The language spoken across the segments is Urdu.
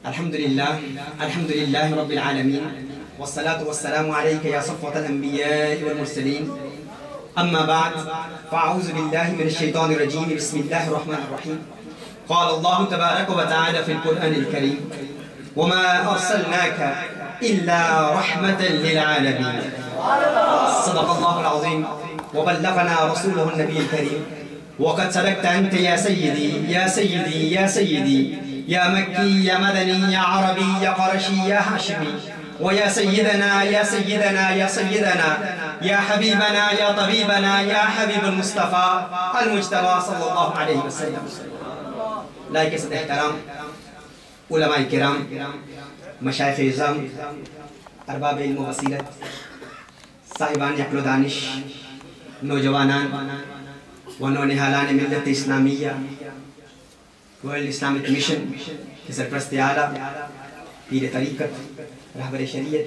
الحمد لله رب العالمين والصلاة والسلام عليك يا صفوة الأنبياء والمرسلين. أما بعد فأعوذ بالله من الشيطان الرجيم. بسم الله الرحمن الرحيم. قال الله تبارك وتعالى في القرآن الكريم: وما أرسلناك إلا رحمة للعالمين. صدق الله العظيم وبلغنا رسوله النبي الكريم. وقد سبقت أنت يا سيدي يا سيدي يا سيدي يا مكي يا مدني يا عربي يا قرشي يا هاشمي، ويا سيدنا يا سيدنا يا سيدنا يا حبيبنا يا طبيبنا يا حبيب المصطفى المجتبى صلى الله عليه وسلم. لائق صد احترام علماء کرام، مشایخ اعظام، ارباب علم و بصیرت، صاحبان عقل و دانش، نوجوانان و نونہالان ملت اسلامیہ، ورلڈ اسلامک مشن کے سرپرست اعلیٰ، پیر طریقت، رہبر شریعت،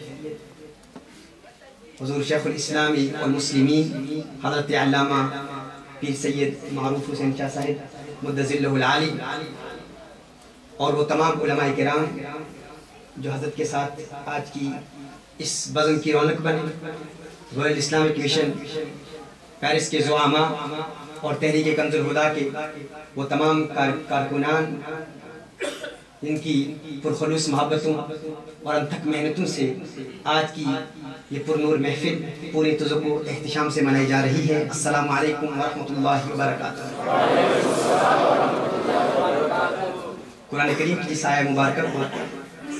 حضور شیخ الاسلام والمسلمین حضرت علامہ پیر سید معروف حسین شاہ صاحب مدظ اللہ العالی، اور وہ تمام علماء کرام جو حضرت کے ساتھ آج کی اس بزم کی رونق بنے، ورلڈ اسلامک مشن پیرس کے زعماء اور تحریک کنز الہدیٰ کے وہ تمام کارکنان، ان کی پرخلوص محبتوں اور انتھک محنتوں سے آج کی یہ پرنور محفل پوری تذوق و احتشام سے منائی جا رہی ہے. السلام علیکم ورحمۃ اللہ وبرکاتہ. قرآن کریم کی جس آیہ مبارکہ کو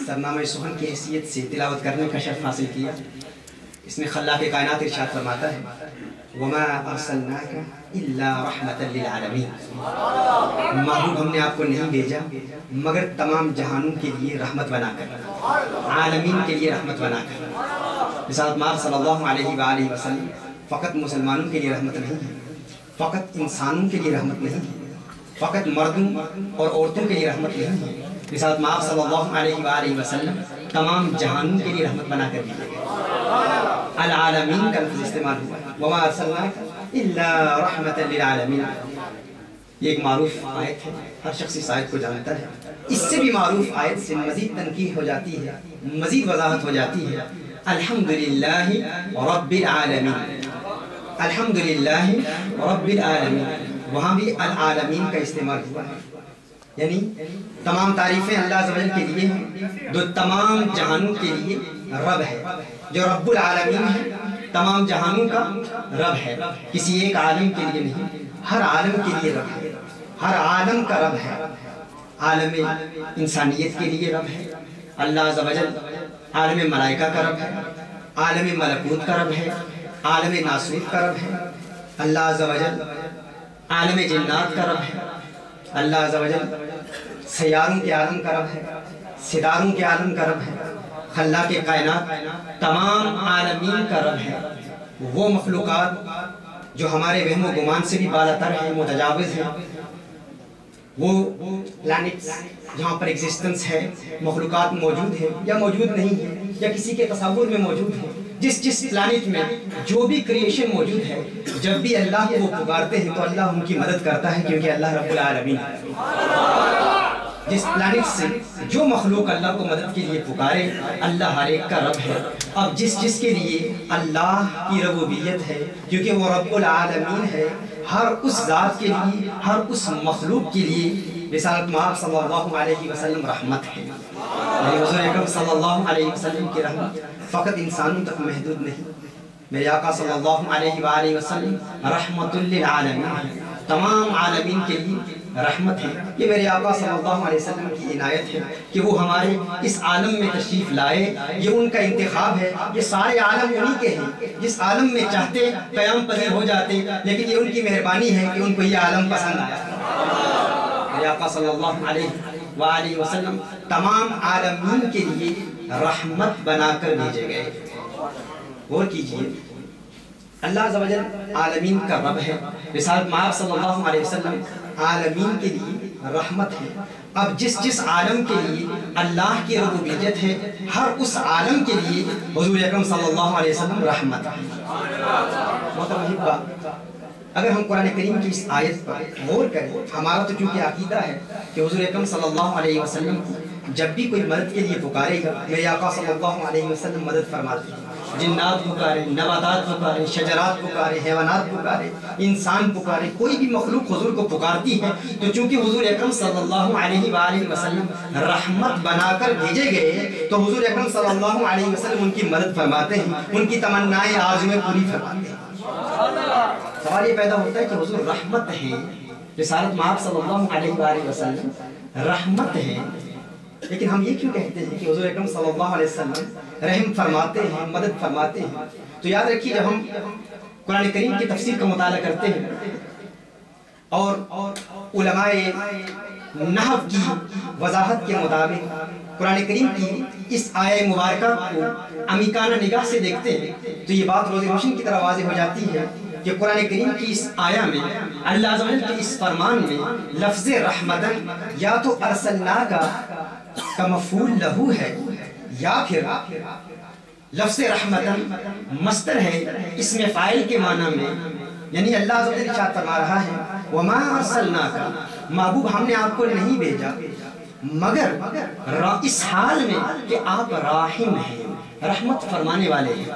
سرنامہ سخن کی حیثیت سے تلاوت کرنے کا شرف حاصل کیا، اس میں خلاق کائنات ارشاد فرماتا ہے: وَمَا أَرْسَلْنَاكَ إِلَّا رَحْمَةً لِلْعَالَمِينَ. محبوب ہم نے آپ کو نہیں بھیجا مگر تمام جہانوں کے لیے رحمت بنا کر، عالمین کے لیے رحمت بنا کر. رسالت مآب صلی اللہ علیہ وآلہ وسلم فقط مسلمانوں کے لیے رحمت نہیں ہے، فقط انسانوں کے لیے رحمت نہیں ہے، فقط مردوں اور عورتوں کے لیے رحمت نہیں ہے. رسالت مآب صلی اللہ علیہ وآلہ وسلم تمام جہانوں کے لیے رحمت بنا کر دی گئی. العالمین کا لفظ استعمال ہوا ہے. وَمَا أَرْسَلْنَاكَ إِلَّا رَحْمَةً لِلْعَالَمِينَ. یہ ایک معروف آیت ہے، ہر شخص اس آیت کو جانتا ہے. اس سے بھی معروف آیت سے مزید تنقیح ہو جاتی ہے، مزید وضاحت ہو جاتی ہے: الحمدللہ رب العالمین. الحمدللہ رب العالمین. وہاں بھی العالمین کا استعمال ہوا ہے، یعنی تمام تعریفیں اللہ عز و جل کے لیے ہیں جو تمام جہانوں کے لیے رب ہے، جو رب العالمین ہے، تمام جہانوں کا رب ہے، کسی ایک عالم کے لیے نہیں، ہر عالم کے لیے رب ہے، ہر عالم کا رب ہے. عالم انسانیت کے لیے رب ہے اللہ عز و جل، عالم ملائکہ کا رب ہے، عالم ملکوت کا رب ہے، عالم ناسوت کا رب ہے اللہ عز و جل، عالم جنات کا رب ہے اللہ عز و جل، سیاروں کے عالم کا رب ہے، ستاروں کے عالم کا رب ہے، خلاق کائنات تمام عالمین کا رب ہے. وہ مخلوقات جو ہمارے وہم و گمان سے بھی بالاتر ہیں، متجاوز ہیں، وہ پلانٹس جہاں پر ایگزسٹنس ہے، مخلوقات موجود ہیں یا موجود نہیں ہیں یا کسی کے تصور میں موجود ہیں، جس پلانٹ میں جو بھی کریشن موجود ہے، جب بھی اللہ کو وہ پکارتے ہیں تو اللہ ان کی مدد کرتا ہے، کیونکہ اللہ رب العالمین ہے. جس پلانٹ سے جو مخلوق اللہ کو مدد کے لیے پکارے، اللہ ہر ایک کا رب ہے. اب جس کے لیے اللہ کی ربوبیت ہے، کیونکہ وہ رب العالمین ہے، ہر اس ذات کے لیے، ہر اس مخلوق کے لیے رسالت مآب صلی اللہ علیہ وسلم رحمت ہے. یعنی حضور اکرم صلی اللہ علیہ وسلم کی رحمت فقط انسانوں تک محدود نہیں. میرے آقا صلی اللہ علیہ وآلہ وسلم رحمت للعالمین ہے، تمام عالمین کے لیے رحمت ہے. یہ میرے آقا صلی اللہ علیہ وسلم کی عنایت ہے کہ وہ ہمارے اس عالم میں تشریف لائے. یہ ان کا انتخاب ہے. یہ سارے عالم انہی کے ہیں، جس عالم میں چاہتے قیام پذیر ہو جاتے، لیکن یہ ان کی مہربانی ہے کہ ان کو یہ عالم پسند آیا. میرے آقا صلی اللہ علیہ وآلہ وسلم تمام عالمین کے لیے رحمت بنا کر بھیجے گئے. غور کیجئے، اللہ عز و جل عالمین کا رب ہے. رسالت مآب صلی اللہ علیہ وسلم عالمین کے لیے رحمت ہے. اب جس عالم کے لیے اللہ کی ربوبیت ہے، ہر اس عالم کے لیے حضور اکرم صلی اللہ علیہ وسلم رحمت ہے. محترم احبہ، اگر ہم قرآن کریم کی اس آیت پر غور کریں، ہمارا تو چونکہ عقیدہ ہے کہ حضور اکرم صلی اللہ علیہ وسلم جب بھی کوئی مدد کے لیے پکارے گا میرے آقا صلی اللہ علیہ وسلم مدد فرماتے ہیں. جنات پکارے، نباتات پکارے، شجرات پکارے، حیوانات پکارے، انسان پکارے، کوئی بھی مخلوق حضور کو پکارتی ہے تو چونکہ حضور اکرم صلی اللہ علیہ وآلہ وسلم رحمت بنا کر بھیجے گئے تو حضور اکرم صلی اللہ علیہ وسلم ان کی مدد فرماتے ہیں، ان کی تمنائیں آرزویں پوری فرماتے ہیں. سوال یہ پیدا ہوتا ہے کہ حضور رحمت ہیں، رسالت مآب صلی اللہ علیہ وآلہ وسلم رحمت ہیں، لیکن ہم یہ کیوں کہتے ہیں کہ حضور اکرم صلی اللہ علیہ وسلم رحم فرماتے ہیں، مدد فرماتے ہیں؟ تو یاد رکھیے جب ہم قرآن کریم کی تفسیر کا مطالعہ کرتے ہیں اور علماء نحو کی وضاحت کے مطابق قرآن کریم کی اس آیہ مبارکہ کو عمیقانہ نگاہ سے دیکھتے ہیں تو یہ بات روز روشن کی طرح واضح ہو جاتی ہے کہ قرآن کریم کی اس آیہ میں اللہ عز و جل کے اس فرمان میں لفظ رحمتن یا تو ارسلناکا کا مفعول لہو ہے یا پھر لفظ رحمتن مصدر ہے اسم فاعل کے معنی میں، یعنی اللہ عز و جل ارشاد فرما رہا ہے وما ارسلناکا، محبوب ہم نے آپ کو نہیں بھیجا مگر اس حال میں کہ آپ راحم ہیں، رحمت فرمانے والے ہیں.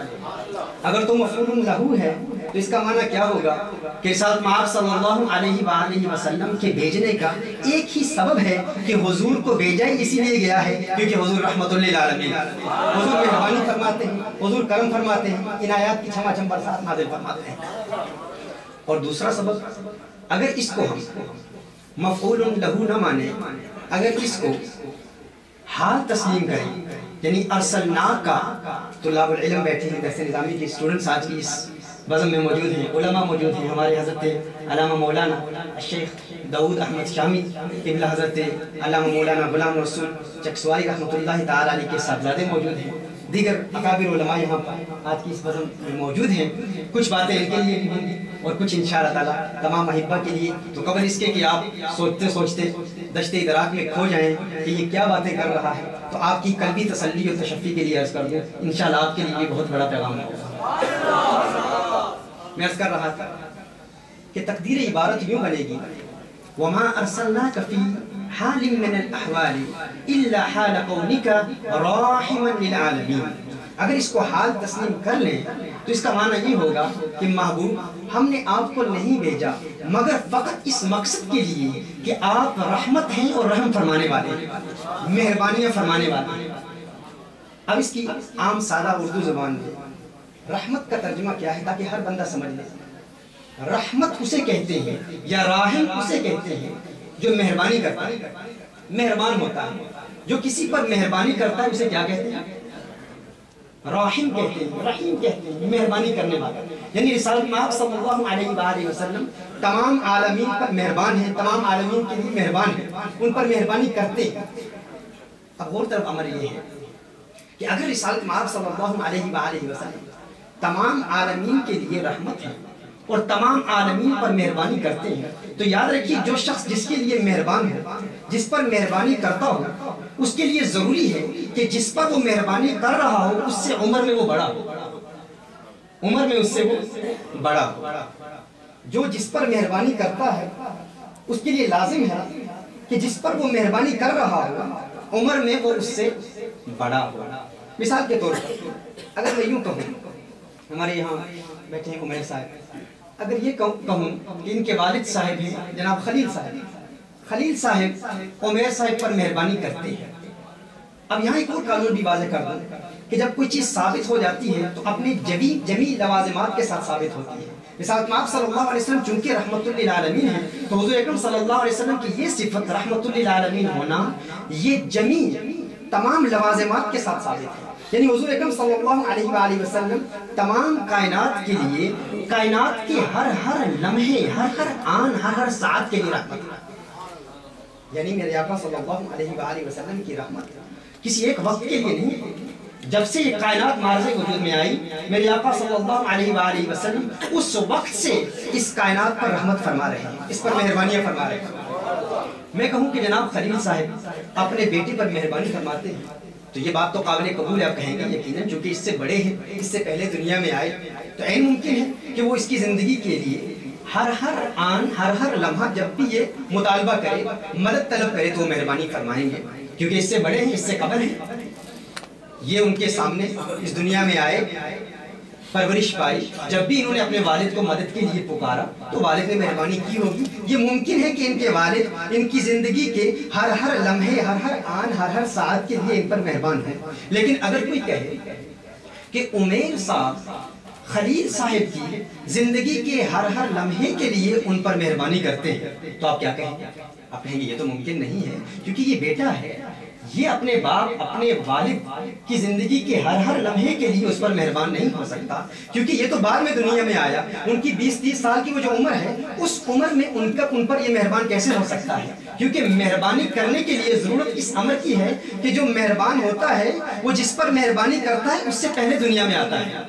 اگر تو مفعول لہو ہے تو اس کا معنی کیا ہوگا کہ رسالت مآب صلی اللہ علیہ وآلہ وسلم کے بھیجنے کا ایک ہی سبب ہے کہ حضور کو بھیجا ہی اسی لیے گیا ہے کیونکہ حضور رحمت للعالمین، حضور مہربانی فرماتے ہیں، حضور کرم فرماتے ہیں، عنایات کی چھما چھم برسات نازل فرماتے ہیں. اور دوسرا سبب، اگر اس کو ہم مفعول لہو نہ مانے، اگر اس کو حال تسلیم کریں یعنی ارسلناک کا، طلاب العلم بیٹھے ہیں، درس نظامی کے اسٹوڈنٹس آج کی اس بزم میں موجود ہیں، علماء موجود ہیں، ہمارے حضرت علامہ مولانا الشیخ داؤد احمد شامی قبلہ، حضرت علامہ مولانا غلام رسول چکسوائی رحمۃ اللہ تعالی علیہ کے صاحبزادے موجود ہیں، دیگر اکابر علماء یہاں پر آج کی اس بزم میں موجود ہیں. کچھ باتیں ان کے لیے بھی ہوں گی اور کچھ انشاءاللہ تعالیٰ تمام محبہ کے لیے. تو قبل اس کے کہ آپ سوچتے سوچتے دشت ادراک میں کھو جائیں کہ یہ کیا باتیں کر رہا ہے تو آپ کی قلبی تسلی اور تشفی کے لیے عرض کر دوں انشاءاللہ آپ کے لیے یہ بہت بڑا پیغام ہوگا. میں عرض کر رہا تھا کہ تقدیر عبارت یوں بنے گی وما ارسلناک فی حال من الاحوال الا حال قولک راحما للعالمین. اگر اس کو حال تسلیم کر لیں تو اس کا معنی یہ ہوگا کہ محبوب ہم نے آپ کو نہیں بھیجا مگر فقط اس مقصد کے لیے کہ آپ رحمت ہیں اور رحم فرمانے والے ہیں، مہربانیاں فرمانے والے ہیں. اب اس کی عام سادہ اردو زبان میں رحمت کا ترجمہ کیا ہے تاکہ ہر بندہ سمجھ لے. رحمت اسے کہتے ہیں یا راحم اسے کہتے ہیں جو مہربانی کرتا ہے، مہربان ہوتا ہے. جو کسی پر مہربانی کرتا ہے اسے کیا کہتے ہیں؟ راحم کہتے ہیں، رحیم کہتے ہیں، مہربانی کرنے والا. یعنی رسالت مآب صلی اللہ علیہ وآلہ وسلم تمام عالمین پر مہربان ہیں، تمام عالمین کے لیے مہربان ہیں، ان پر مہربانی کرتے ہیں. اب غور طرف امر یہ ہے کہ اگر رسالت مآب صلی اللہ علیہ وآلہ وسلم تمام عالمین کے لیے رحمت ہے اور تمام عالمین پر مہربانی کرتے ہیں تو یاد رکھیے جو شخص جس کے لیے مہربان ہو، جس پر مہربانی کرتا ہو، اس کے لیے ضروری ہے کہ جس پر وہ مہربانی کر رہا ہو اس سے عمر میں وہ بڑا ہو، عمر میں اس سے وہ بڑا ہو. جو جس پر مہربانی کرتا ہے اس کے لیے لازم ہے کہ جس پر وہ مہربانی کر رہا ہو عمر میں وہ اس سے بڑا ہو. مثال کے طور پر اگر میں یوں کہوں، ہمارے یہاں بیٹھے ہیں عمیر صاحب، اگر یہ کہوں کہ ان کے والد صاحب ہیں جناب خلیل صاحب، خلیل صاحب عمیر صاحب پر مہربانی کرتے ہیں. اب یہاں ایک اور قانون بھی واضح کر دوں کہ جب کوئی چیز ثابت ہو جاتی ہے تو اپنے جمی لوازمات کے ساتھ ثابت ہوتی ہے. رسالت مآب صلی اللہ علیہ وسلم چونکہ رحمت للعالمین ہے تو حضور اکرم صلی اللہ علیہ وسلم کی یہ صفت رحمت للعالمین ہونا یہ جمی تمام لوازمات کے ساتھ ثابت ہے. یعنی حضور اکرم صلی اللہ علیہ وآلہ وسلم تمام کائنات کے لیے، کائنات کے ہر لمحے، ہر آن، ہر ساعت کے لیے رحمت ہے. یعنی میرے آقا صلی اللہ علیہ وآلہ وسلم کی رحمت کسی ایک وقت کے لیے نہیں، جب سے یہ کائنات معرض وجود میں آئی میرے آقا صلی اللہ علیہ وآلہ وسلم اس وقت سے اس کائنات پر رحمت فرما رہے ہیں، اس پر مہربانیاں فرما رہے ہیں. میں کہوں کہ جناب خلیل صاحب اپنے بیٹے پر مہربانی فرماتے ہیں تو یہ بات تو قابل قبول ہے، آپ کہیں گے یقیناً چونکہ اس سے بڑے ہیں، اس سے پہلے دنیا میں آئے تو عین ممکن ہے کہ وہ اس کی زندگی کے لیے ہر آن، ہر لمحہ جب بھی یہ مطالبہ کرے، مدد طلب کرے تو وہ مہربانی فرمائیں گے کیونکہ اس سے بڑے ہیں، اس سے قبل ہیں. یہ ان کے سامنے اس دنیا میں آئے، پرورش پائی. جب بھی انہوں نے اپنے والد کو مدد کے لیے پکارا تو والد نے مہربانی کی ہوگی. یہ ممکن ہے کہ ان کے والد ان کی زندگی کے ہر لمحے، ہر آن، ہر ساعت کے لیے ان پر مہربان ہیں. لیکن اگر کوئی کہے کہ عمیر صاحب، خلیل صاحب کی زندگی کے ہر لمحے کے لیے ان پر مہربانی کرتے ہیں، تو آپ کیا کہیں گے؟ آپ کہیں گے یہ تو ممکن نہیں ہے، کیونکہ یہ بیٹا ہے، یہ اپنے باپ، اپنے والد کی زندگی کے ہر لمحے کے لیے اس پر مہربان نہیں ہو سکتا، کیونکہ یہ تو بعد میں دنیا میں آیا. ان کی 20-30 سال کی وہ جو عمر ہے، اس عمر میں ان پر یہ مہربان کیسے ہو سکتا ہے؟ کیونکہ مہربانی کرنے کے لیے ضرورت اس امر کی ہے کہ جو مہربان ہوتا ہے وہ جس پر مہربانی کرتا ہے اس سے پہلے دنیا میں آتا ہے.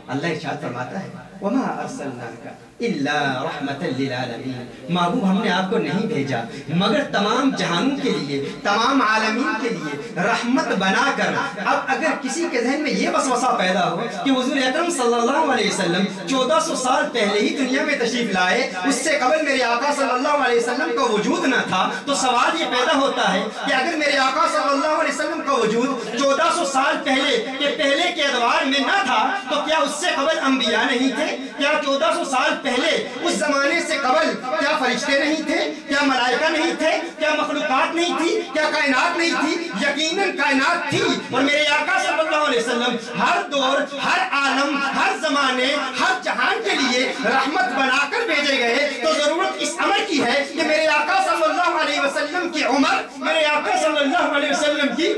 اللہ ارشاد فرماتا ہے وَمَا أَرْسَلْنَاكَ إِلَّا رَحْمَةً لِّلْعَالَمِينَ. محبوب ہم نے آپ کو نہیں بھیجا مگر تمام جہانوں کے لیے، تمام عالمین کے لیے رحمت بنا کر. اب اگر کسی کے ذہن میں یہ وسوسہ پیدا ہو کہ حضور اکرم صلی اللہ علیہ وسلم 1400 سال پہلے ہی دنیا میں تشریف لائے، اس سے قبل میرے آقا صلی اللہ علیہ وسلم کا وجود نہ تھا، تو سوال یہ پیدا ہوتا ہے کہ اگر میرے آقا صلی اللہ علیہ وسلم کا وجود 1400 سال پہلے کے ادوار میں نہ تھا تو کیا اس سے قبل انبیاء نہیں تھے؟ کیا 1400 سال پہلے اس زمانے سے قبل کیا فرشتے نہیں تھے؟ کیا ملائکہ نہیں تھے؟ کیا مخلوقات نہیں تھی؟ کیا کائنات نہیں تھی؟ یقیناً کائنات تھی. اور میرے آقا صلی اللہ علیہ وسلم ہر دور، ہر عالم، ہر زمانے، ہر جہان کے لیے رحمت بنا کر بھیجے گئے. تو ضرورت اس امر کی ہے کہ میرے آقا صلی اللہ علیہ وسلم کی عمر، میرے آقا صلی اللہ علیہ وسلم کی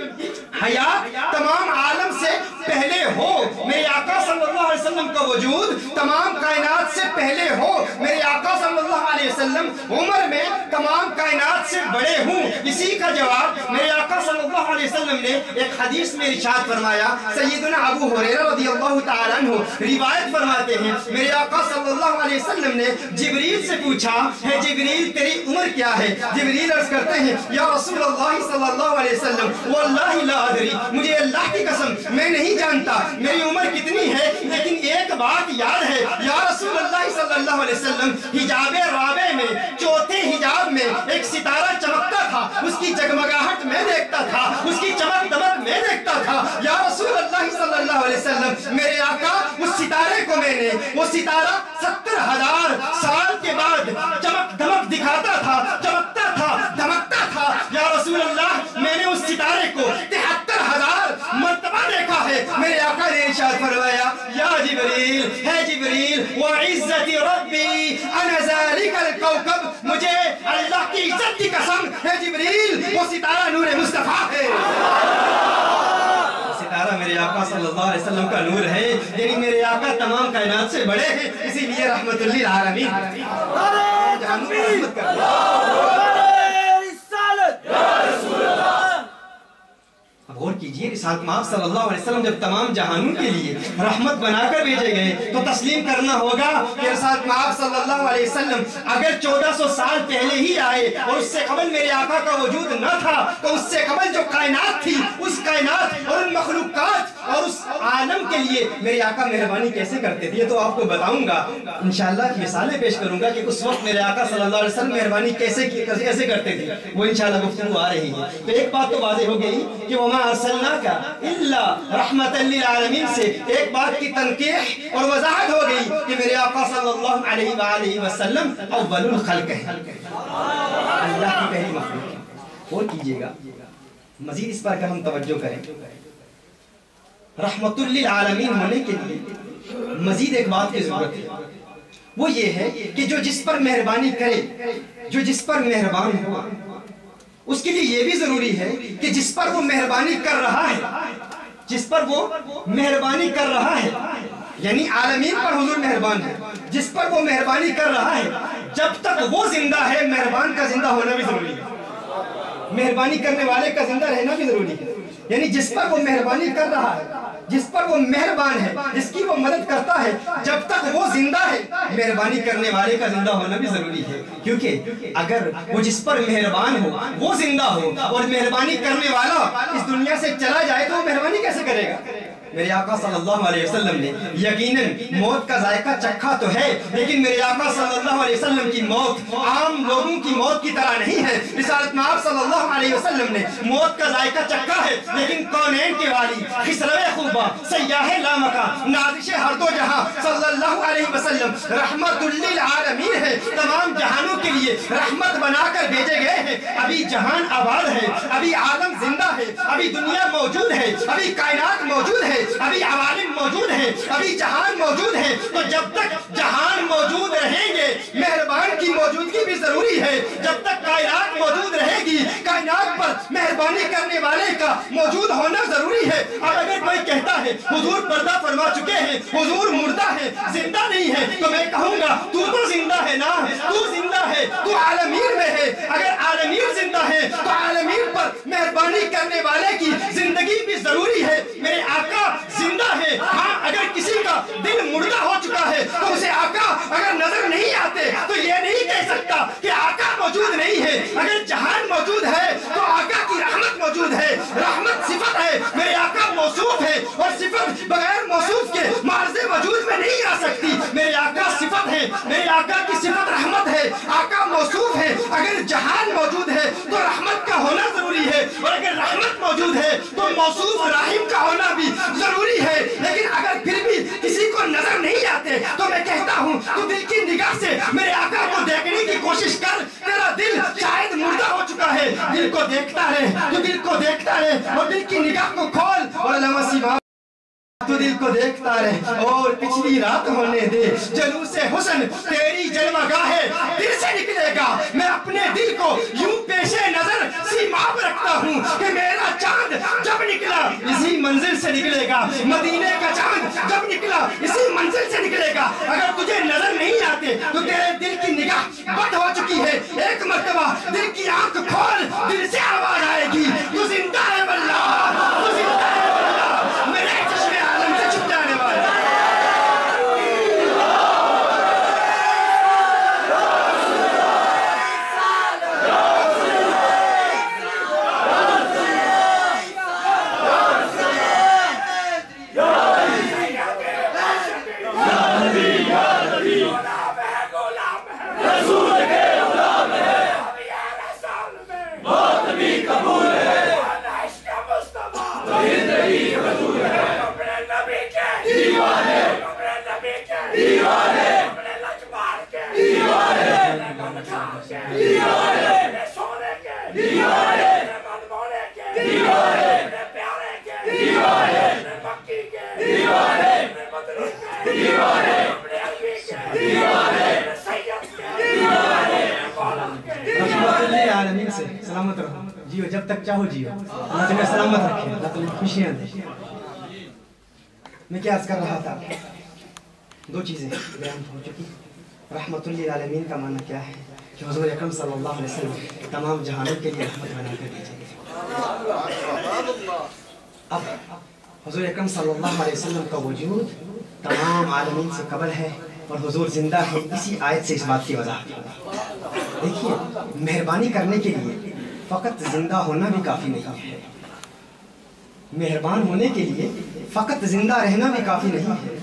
حیات تمام عالم سے پہلے ہو. میرے آقا صلی اللہ علیہ وسلم کا وجود تمام کائنات سے پہلے ہو. میرے آقا صلی اللہ علیہ وسلم عمر میں تمام کائنات سے بڑے ہوں. اسی کا جواب میرے آقا صلی اللہ علیہ وسلم نے ایک حدیث میں ارشاد فرمایا. سیدنا ابو ہریرہ رضی اللہ تعالیٰ عنہ روایت فرماتے ہیں میرے آقا صلی اللہ علیہ وسلم نے جبریل سے پوچھا، ہے جبریل تیری عمر کیا ہے؟ جبریل عرض کرتے ہیں یا رسول اللہ صلی اللہ علیہ وسلم واللہ لا ادری، مجھے اللہ کی قسم میں نہیں جانتا میری عمر کتنی ہے، لیکن ایک بات یاد ہے یا رسول اللہ صلی اللہ علیہ وسلم، حجاب رابع میں چوتھے حجاب میں ایک ستارہ چمکتا تھا، اس کی جگمگاہٹ میں دیکھتا تھا، اس کی چمک دمک میں دیکھتا تھا. یا رسول اللہ صلی اللہ علیہ وسلم میرے آقا اس ستارے کو میں نے، وہ ستارہ 70,000 سال کے بعد چمک دمک دکھاتا تھا، چمکتا تھا، دمکتا تھا. یا رسول اللہ میں نے اس ستارے کو 73,000 مرتبہ دیکھا ہے. میرے آقا نے ارشاد فرمایا یا جبریل، ہے جبریل وعزت ربی انا ذالک الکوکب، مجھے اللہ کی عزت کی قسم ہے جبریل وہ ستارہ نور مصطفیٰ ہے. ستارہ میرے آقا صلی اللہ علیہ وسلم کا نور ہے، یعنی میرے آقا تمام کائنات سے بڑے ہیں، اسی لیے رحمت للعالمین. اب غور کیجئے رسالت مآب صلی اللہ علیہ وسلم جب تمام جہانوں کے لیے رحمت بنا کر بھیجے گئے تو تسلیم کرنا ہوگا کہ رسالت مآب صلی اللہ علیہ وسلم اگر 1400 سال پہلے ہی آئے اور اس سے قبل میرے آقا کا وجود نہ تھا تو اس سے قبل جو کائنات تھی، اس کائنات اور ان مخلوقات اور اس عالم کے لیے میرے آقا مہربانی کیسے کرتے تھے. یہ تو آپ کو بتاؤں گا انشاءاللہ، مثالیں پیش کروں گا کہ اس وقت میرے آقا صلی اللہ علیہ وسلم مہربانی کیسے کرتے تھے، وہ انشاءاللہ گفتگو آ رہی ہے. تو ایک بات تو واضح ہو گئی کہ وما ارسلناک الا رحمۃ للعالمین سے ایک بات کی تنقیح اور وضاحت ہو گئی کہ میرے آقا صلی اللہ علیہ وآلہ وسلم اول الخلق ہے، اللہ کی پہلی مخلوق ہے. اور کیجئے گا مزید اس پر اگر ہم توجہ کریں، رحمت للعالمین ہونے کے لیے مزید ایک بات کی ضرورت ہے، وہ یہ ہے کہ جو جس پر مہربانی کرے، جو جس پر مہربان ہوا، اس کے لیے یہ بھی ضروری ہے کہ جس پر وہ مہربانی کر رہا ہے، جس پر وہ مہربانی کر رہا ہے، یعنی عالمین پر حضور مہربان ہے، جس پر وہ مہربانی کر رہا ہے جب تک وہ زندہ ہے مہربان کا زندہ ہونا بھی ضروری ہے، مہربانی کرنے والے کا زندہ رہنا بھی ضروری ہے. یعنی جس پر وہ مہربانی کر رہا ہے، جس پر وہ مہربان ہے، جس کی وہ مدد کرتا ہے، جب تک وہ زندہ ہے مہربانی کرنے والے کا زندہ ہونا بھی ضروری ہے. کیونکہ اگر وہ جس پر مہربان ہو وہ زندہ ہو اور مہربانی کرنے والا اس دنیا سے چلا جائے تو وہ مہربانی کیسے کرے؟ کرے گا؟ میرے آقا صلی اللہ علیہ وسلم نے یقیناً موت کا ذائقہ چکھا تو ہے، لیکن میرے آقا صلی اللہ علیہ وسلم کی موت عام لوگوں کی موت کی طرح نہیں ہے۔ رسالت میں آپ صلی اللہ علیہ وسلم نے موت کا ذائقہ چکھا ہے، لیکن کونین کے والی، خسرو خوبہ، سیاح لامکہ، نازش ہر دو جہاں صلی اللہ علیہ وسلم رحمت للعالمین ہے، تمام جہانوں کے لیے رحمت بنا کر بھیجے گئے ہیں۔ ابھی جہان آباد ہے، ابھی عالم زندہ ہے، ابھی دنیا موجود ہے، ابھی کائنات موجود ہے، ابھی عوالم موجود ہیں، ابھی جہان موجود ہے۔ تو جب تک جہان موجود رہیں گے مہربان کی موجودگی بھی ضروری ہے۔ جب تک کائنات موجود رہے گی کائنات پر مہربانی کرنے والے کا موجود ہونا ضروری ہے۔ اور اگر کوئی کہتا ہے حضور پردہ فرما چکے ہیں، حضور مردہ ہے، زندہ نہیں ہے، تو میں کہوں گا تو زندہ ہے نا، تو زندہ ہے، تو عالمین میں ہے۔ اگر عالمین زندہ ہے تو عالمین پر مہربانی کرنے والے کی زندگی بھی ضروری ہے۔ میرے آقا زندہ ہے، ہاں اگر کسی کا دل مردہ ہو چکا ہے تو اسے آقا اگر نظر نہیں آتے تو یہ نہیں کہہ سکتا کہ آقا موجود نہیں ہے۔ اگر جہان موجود ہے تو آقا کی رحمت موجود ہے۔ رحمت صفت ہے، میرے آقا موصوف ہے، اور صفت بغیر موصوف کے معرض وجود میں نہیں آ سکتی۔ میرے آقا صفت ہے، میرے آقا کی صفت رحمت ہے، آقا موصوف ہے۔ اگر جہان موجود ہے تو رحمت کا ہونا ضروری ہے، اور اگر رحمت موجود ہے تو موصوف رحیم کا ہونا بھی ضروری ہے۔ لیکن اگر پھر بھی کسی کو نظر نہیں آتے تو میں کہتا ہوں تو دل کی نگاہ سے میرے آقا کو دیکھنے کی کوشش کر۔ تیرا دل شاید مردہ ہو چکا ہے، دل کو دیکھتا ہے، تو دل کو دیکھتا ہے اور دل کی نگاہ کو کھول، اور علامہ سیما تو دل کو دیکھتا رہے اور پچھلی رات ہونے دے۔ جلوس حسن تیری جلوہ گاہ دل سے نکلے گا، میں اپنے دل کو یوں پیش نظر سیماب رکھتا ہوں کہ میرا چاند جب نکلا اسی منزل سے نکلے گا، مدینے کا چاند جب نکلا اسی منزل سے نکلے گا۔ اگر تجھے نظر نہیں آتے تو تیرے دل کی نگاہ بد ہو چکی ہے۔ ایک مرتبہ دل کی آنکھ کھول، دل سے آواز آئے گی تو زندہ ہے واللہ، تو زندہ ہے واللہ، میرے چشمے عالم سے چھپ جانے والا۔ سلامت رہو، جیو جب تک چاہو جیو، اللہ تمہیں سلامت رکھے، اللہ تمہیں خوشیاں دے۔ میں کیا عرض کر رہا تھا، دو چیزیں بیان ہو چکی۔ رحمت للعالمین کا معنی کیا ہے کہ حضور اکرم صلی اللہ علیہ وسلم تمام جہانوں کے لیے رحمت بنا کر بھیجے گئے۔ اب حضور اکرم صلی اللہ علیہ وسلم کا وجود تمام عالمین سے قبل ہے اور حضور زندہ ہے، اسی آیت سے اس بات کی وضاحت ہوگی۔ دیکھیے، مہربانی کرنے کے لیے فقط زندہ ہونا بھی کافی نہیں ہے، مہربان ہونے کے لیے فقط زندہ رہنا بھی کافی نہیں ہے،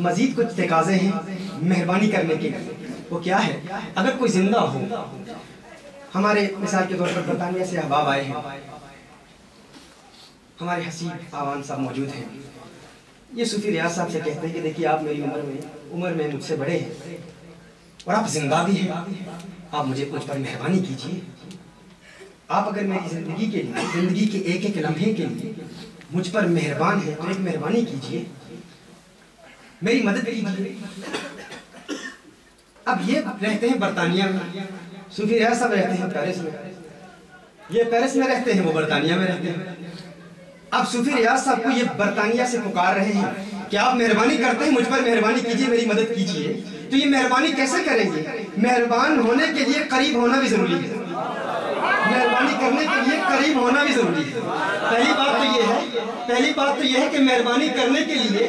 مزید کچھ تقاضے ہیں مہربانی کرنے کے لیے۔ وہ کیا ہے؟ اگر کوئی زندہ ہو، ہمارے مثال کے طور پر برطانیہ سے احباب آئے ہیں، ہمارے حسیب آوان صاحب موجود ہیں، یہ صوفی ریاض صاحب سے کہتے ہیں کہ دیکھیے آپ میری عمر میں مجھ سے بڑے ہیں اور آپ زندہ بھی ہیں، آپ مجھ پر مہربانی کیجئے، آپ اگر میری زندگی کے لیے، زندگی کے ایک ایک لمحے کے لیے مجھ پر مہربان ہیں تو ایک مہربانی کیجئے، میری مدد کیجئے۔ اب یہ رہتے ہیں برطانیہ میں، صوفی ریاض صاحب رہتے ہیں پیرس میں، یہ پیرس میں رہتے ہیں، وہ برطانیہ میں رہتے ہیں۔ اب صوفی ریاض صاحب کو یہ برطانیہ سے پکار رہے ہیں کہ آپ مہربانی کرتے ہیں، مجھ پر مہربانی کیجئے، میری مدد کیجئے، تو یہ مہربانی کیسے کریں گے؟ مہربان ہونے کے لیے قریب ہونا بھی ضروری ہے، مہربانی کرنے کے لیے قریب ہونا بھی ضروری ہے۔ پہلی بات تو یہ ہے کہ مہربانی کرنے کے لیے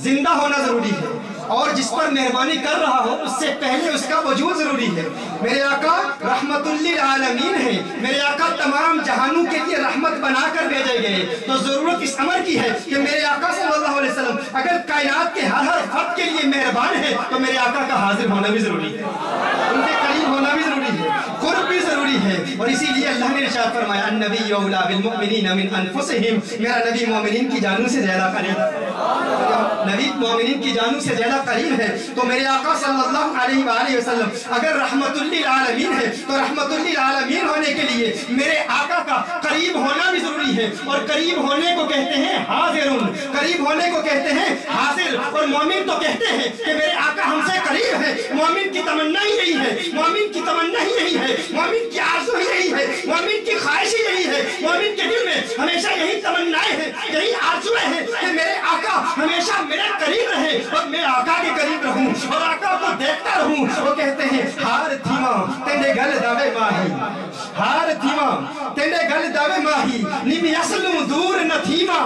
زندہ ہونا ضروری ہے، اور جس پر مہربانی کر رہا ہو اس سے پہلے اس کا وجود ضروری ہے۔ میرے آقا رحمت للعالمین ہیں، میرے آقا تمام جہانوں کے لیے رحمت بنا کر بھیجے گئے، تو ضرورت اس امر کی ہے کہ میرے آقا صلی اللہ علیہ وسلم اگر کائنات کے ہر فرد کے لیے مہربان ہے تو میرے آقا کا حاضر ہونا بھی ضروری ہے، ان کے قریب ہونا بھی ضروری ہے، قرب بھی ضروری ہے۔ اور اسی لیے اللہ نے ارشاد فرمایا النبی اولیٰ بالمؤمنین من انفسہم، میرا نبی مومنین کی جانوں سے زیادہ قریب ہے، نبی مومنین کی جانوں سے زیادہ قریب ہے۔ تو میرے آقا صلی اللہ علیہ وآلہ وسلم اگر رحمت للعالمین ہے تو رحمت للعالمین ہونے کے لیے میرے آقا کا قریب ہونا بھی ضروری ہے، اور قریب ہونے کو کہتے ہیں حاضرون، قریب ہونے کو کہتے ہیں حاضر، اور مومن تو کہتے ہیں کہ میرے آقا ہم سے قریب ہے۔ مومن کی تمنا ہی یہی ہے، مومن کی تمنا ہی یہی ہے، مومن کی آرزو ہی یہی ہے، مومن کی خواہش ہی یہی ہے، مومن کے دل میں ہمیشہ یہی تمنائیں ہیں، یہی آرزویں ہیں کہ میرے آقا ہمیشہ میرے قریب رہے اور میں آقا کے قریب رہوں اور آقا کو دیکھتا رہوں۔ وہ کہتے ہیں ہار تھیما تینڈے گل داوے ماہی، ہار تھیما تینڈے گل داوے ماہی، نیمی اصلوں دور نہ تھیما،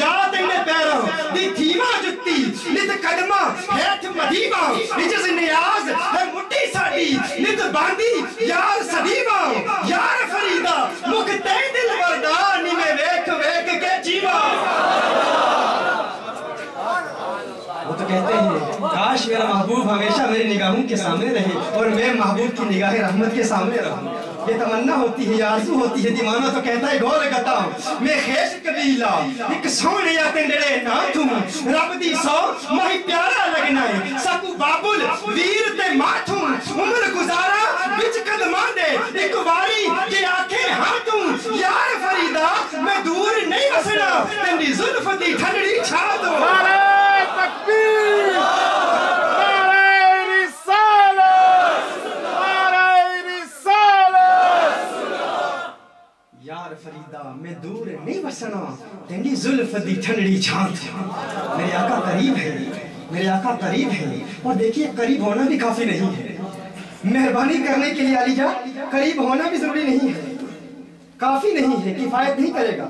یا تینڈے پیروں دی تھیما جتی نت قدمہ ہیتھ مدیما، نجز نیاز ہے مٹی ساڑی نت باندی یار صدیما، یار فریدہ مکتے دل بردانی میں ویک ویک کے جیوا۔ وہ تو کہتے ہیں کاش میرا محبوب ہمیشہ میری نگاہوں کے سامنے رہے اور میں محبوب کی نگاہ رحمت کے سامنے رہوں۔ یہ تمنا ہوتی ہے، یہ آرزو ہوتی ہے، دیوانہ تو کہتا ہے گول گتا میں خیش قبیلہ ایک سونے یا تندڑے نہ تھوں، رب دی سو مہی پیارا لگنا ہے، سکو بابل ویر تے ماتھوں، عمر گزارا بچ قدمان دے ایک واری یہ آنکھیں ہاتھوں، یار فریدہ میں دور نہیں بسنا تندی ظلف دی ٹھنڈی چھا دو۔ یار فریدہ میں دور نہیں بسنا تینڈی زلف دی ٹھنڈی چھانت۔ میرے آقا قریب ہے، میرے آقا قریب ہے، اور دیکھیے قریب ہونا بھی کافی نہیں ہے، مہربانی کرنے کے لیے علی جا قریب ہونا بھی ضروری نہیں ہے، کافی نہیں ہے، کفایت نہیں کرے گا۔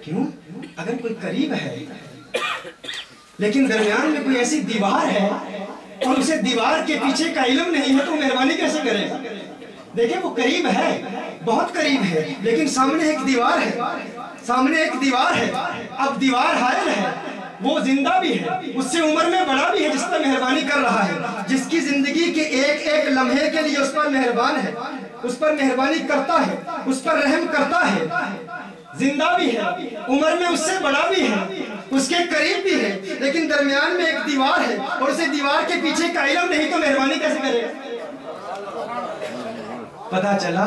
کیوں؟ اگر کوئی قریب ہے لیکن درمیان میں کوئی ایسی دیوار ہے اور اسے دیوار کے پیچھے کا علم نہیں ہے تو مہربانی کیسے کرے گا؟ دیکھیں وہ قریب ہے، بہت قریب ہے، لیکن سامنے ایک دیوار ہے، سامنے ایک دیوار ہے۔ اب دیوار حائل ہے، وہ زندہ بھی ہے، اس سے عمر میں بڑا بھی ہے، جس پر مہربانی کر رہا ہے، جس کی زندگی کے ایک ایک لمحے کے لیے اس پر مہربان ہے، اس پر مہربانی کرتا ہے، اس پر رحم کرتا ہے، زندہ بھی ہے، عمر میں اس سے بڑا بھی ہے، اس کے قریب بھی ہے، لیکن درمیان میں ایک دیوار ہے اور اسے دیوار کے پیچھے کا علم نہیں تو مہربانی کیسے کرے گا؟ پتہ چلا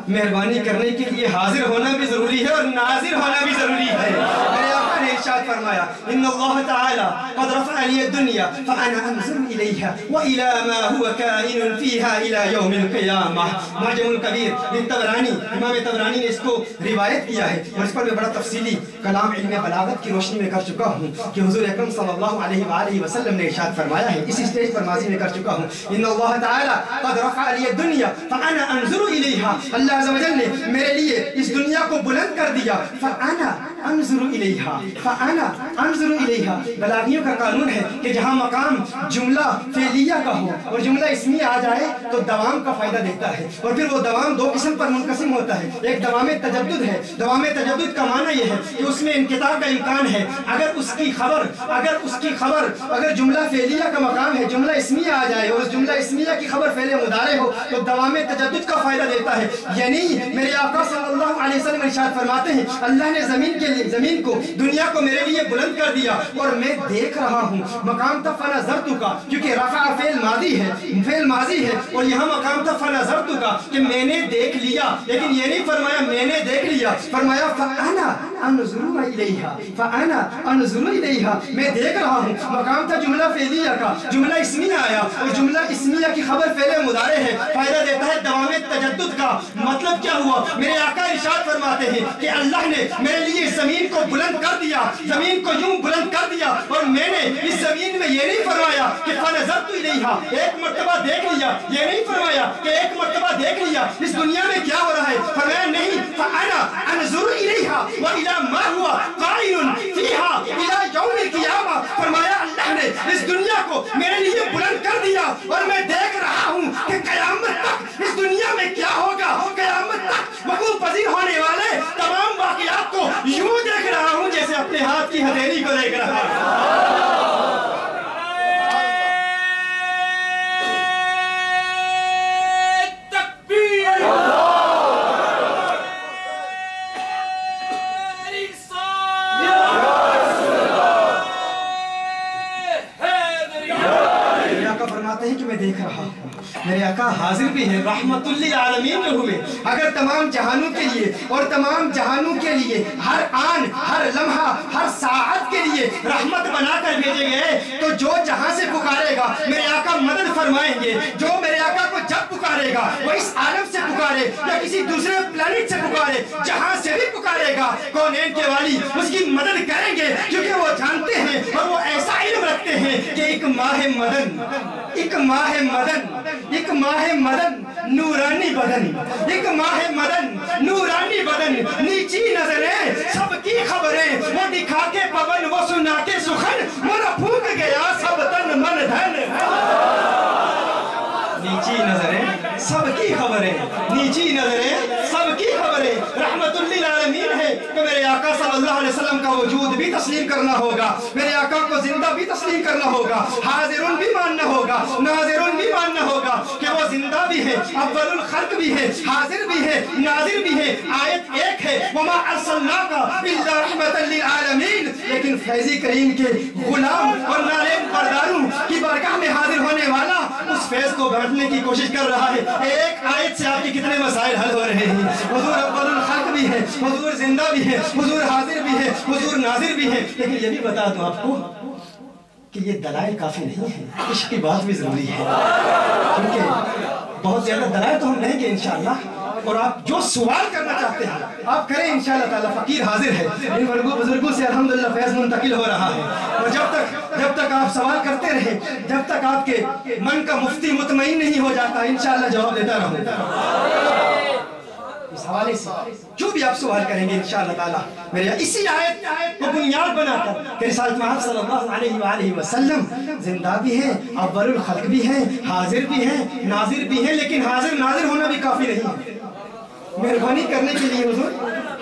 مہربانی کرنے کے لیے حاضر ہونا بھی ضروری ہے اور ناظر ہونا بھی ضروری ہے۔ میرے آقا نے ارشاد فرمایا ان اللہ تعالی قد رفع لی الدنیا فانا انظر الیہا والى ما هو کائن فیہا الى یوم القیامہ۔ معجم الکبیر للطبرانی، امام طبرانی نے اس کو روایت کیا ہے اور اس پر میں بڑا تفصیلی کلام علم بلاغت کی روشنی میں کر چکا ہوں کہ حضور اکرم صلی اللہ علیہ وآلہ وسلم نے ارشاد فرمایا ہے، اسی سٹیج پر ماضی میں کر چکا ہوں ان اللہ تعالی قد رفع لی الدنیا فانا انظر الیہا، اللہ عز و جل نے میرے لیے اس دنیا کو بلند کر دیا، فانا انظر الیہا، فانا انظر الیہا۔ بلاغیوں کا قانون ہے کہ جہاں مقام جملہ فعلیہ کا ہو اور جملہ اسمی آ جائے تو دوام کا فائدہ دیتا ہے، اور پھر وہ دوام دو قسم پر منقسم ہوتا ہے، ایک دوام تجدد ہے۔ دوام تجدد کا معنی یہ ہے کہ اس میں انقطاع کا امکان ہے، اگر اس کی خبر اگر جملہ فعلیہ کا مقام ہے، جملہ اسمیہ آ جائے اور اس جملہ اسمیہ کی خبر فعل مضارع ہو تو دوام تجدد کا فائدہ دیتا ہے۔ یعنی میرے آقا صلی اللہ علیہ وسلم ارشاد فرماتے ہیں اللہ نے زمین کو دنیا کو میرے لیے بلند کر دیا اور میں دیکھ رہا ہوں۔ مقام تھا فنظرت کا، کیونکہ رفع فعل ماضی ہے اور یہاں مقام تھا فنظرت کا کہ میں نے دیکھ لیا، لیکن یہ نہیں فرمایا میں نے دیکھ لیا، فرمایا فانا انظر الیہا، فانا انظر الیہا، میں دیکھ رہا ہوں۔ مقام تھا جملہ فعلیہ کا، جملہ اسمیہ آیا اور جملہ اسمیہ کی خبر فعل مضارع ہے، فائدہ دیتا ہے دوام تجدد کا۔ مطلب کیا ہوا؟ میرے آقا ارشاد فرماتے ہیں کہ اللہ نے میرے لیے زمین کو بلند کر دیا، زمین کو یوں بلند کر دیا اور میں نے اس زمین میں یہ نہیں فرمایا کہ فنظرت الیہا، ایک مرتبہ دیکھ لیا، یہ نہیں فرمایا کہ ایک مرتبہ دیکھ لیا اس دنیا میں کیا ہو رہا ہے، فرمایا نہیں، فانا انظر الیہا والى ما هو قائم فیہا الى یوم القیامہ۔ فرمایا اللہ نے اس دنیا کو میرے لیے ہتھیلی کو دیکھ رہا ہے۔ کہ میں دیکھ رہا ہوں میرے آقا حاضر بھی ہے، رحمت للعالمین جو ہوئے، اگر تمام جہانوں کے لیے اور تمام جہانوں کے لیے ہر آن ہر لمحہ ہر ساعت کے لیے رحمت بنا کر بھیجے گئے تو جو جہاں سے پکارے گا میرے آقا مدد فرمائیں گے۔ جو میرے آقا کو جب پکارے گا وہ اس عالم سے پکارے یا کسی دوسرے پلانٹ سے پکارے، جہاں سے بھی پکارے گا کونین کے والی اس کی مدد کریں گے، کیونکہ وہ جانتے ہیں اور وہ ایسا علم رکھتے ہیں کہ ایک ماہ مدن نورانی بدن، ایک ماہ مدن نورانی بدن، نیچی نظریں سب کی خبریں، وہ دکھا کے پون وہ سنا کے سخن، مرا پھوک گیا سب تن من دھن۔ نیچی نظریں سب کی خبریں، نیچی نظریں سب کی خبریں، رحمت للعالمین ہے کہ میرے آقا صلی اللہ علیہ وسلم کا وجود بھی تسلیم کرنا ہوگا، میرے آقا کو زندہ بھی تسلیم کرنا ہوگا، حاضرون بھی ماننا ہوگا، ناظرون بھی ماننا ہوگا کہ وہ زندہ بھی ہے، اول الخلق بھی ہے، حاضر بھی ہے، ناظر بھی ہے۔ آیت ایک ہے وَمَا أَرْسَلْنَاكَ إِلَّا رَحْمَةً لِلْعَالَمِينَ، لیکن فیض کریم کے غلام اور نالین برداروں کی بارگاہ میں حاضر ہونے والا اس فیض کو بانٹنے کی کوشش کر رہا ہے۔ ایک آیت سے آپ کے کتنے مسائل حل ہو رہے ہیں۔ حضور اول الخلق بھی ہے، حضور زندہ بھی ہے، حضور حاضر بھی ہے، حضور ناظر بھی ہے۔ لیکن یہ بھی بتا دوں آپ کو کہ یہ دلائل کافی نہیں ہے، عشق کی بات بھی ضروری ہے، کیونکہ بہت زیادہ دلائل تو ہم نہیں کہ انشاءاللہ، اور آپ جو سوال کرنا چاہتے ہیں آپ کریں انشاءاللہ تعالیٰ، فقیر حاضر ہے، ان بزرگوں سے الحمدللہ فیض منتقل ہو رہا ہے، اور جب تک آپ سوال کرتے رہے، جب تک آپ کے من کا مفتی مطمئن نہیں ہو جاتا انشاءاللہ جواب دیتا رہوں گا۔ اس حوالے سے جو بھی آپ سوال کریں گے انشاءاللہ تعالیٰ میرے اسی آیت کو بنیاد بنا کر کہ رسالت محمد صلی اللہ علیہ وآلہ وسلم زندہ بھی ہیں، اول الخلق بھی ہیں، حاضر بھی ہیں، ناظر بھی ہیں، لیکن حاضر ناظر ہونا بھی کافی نہیں ہے۔ مہربانی کرنے کے لیے حضور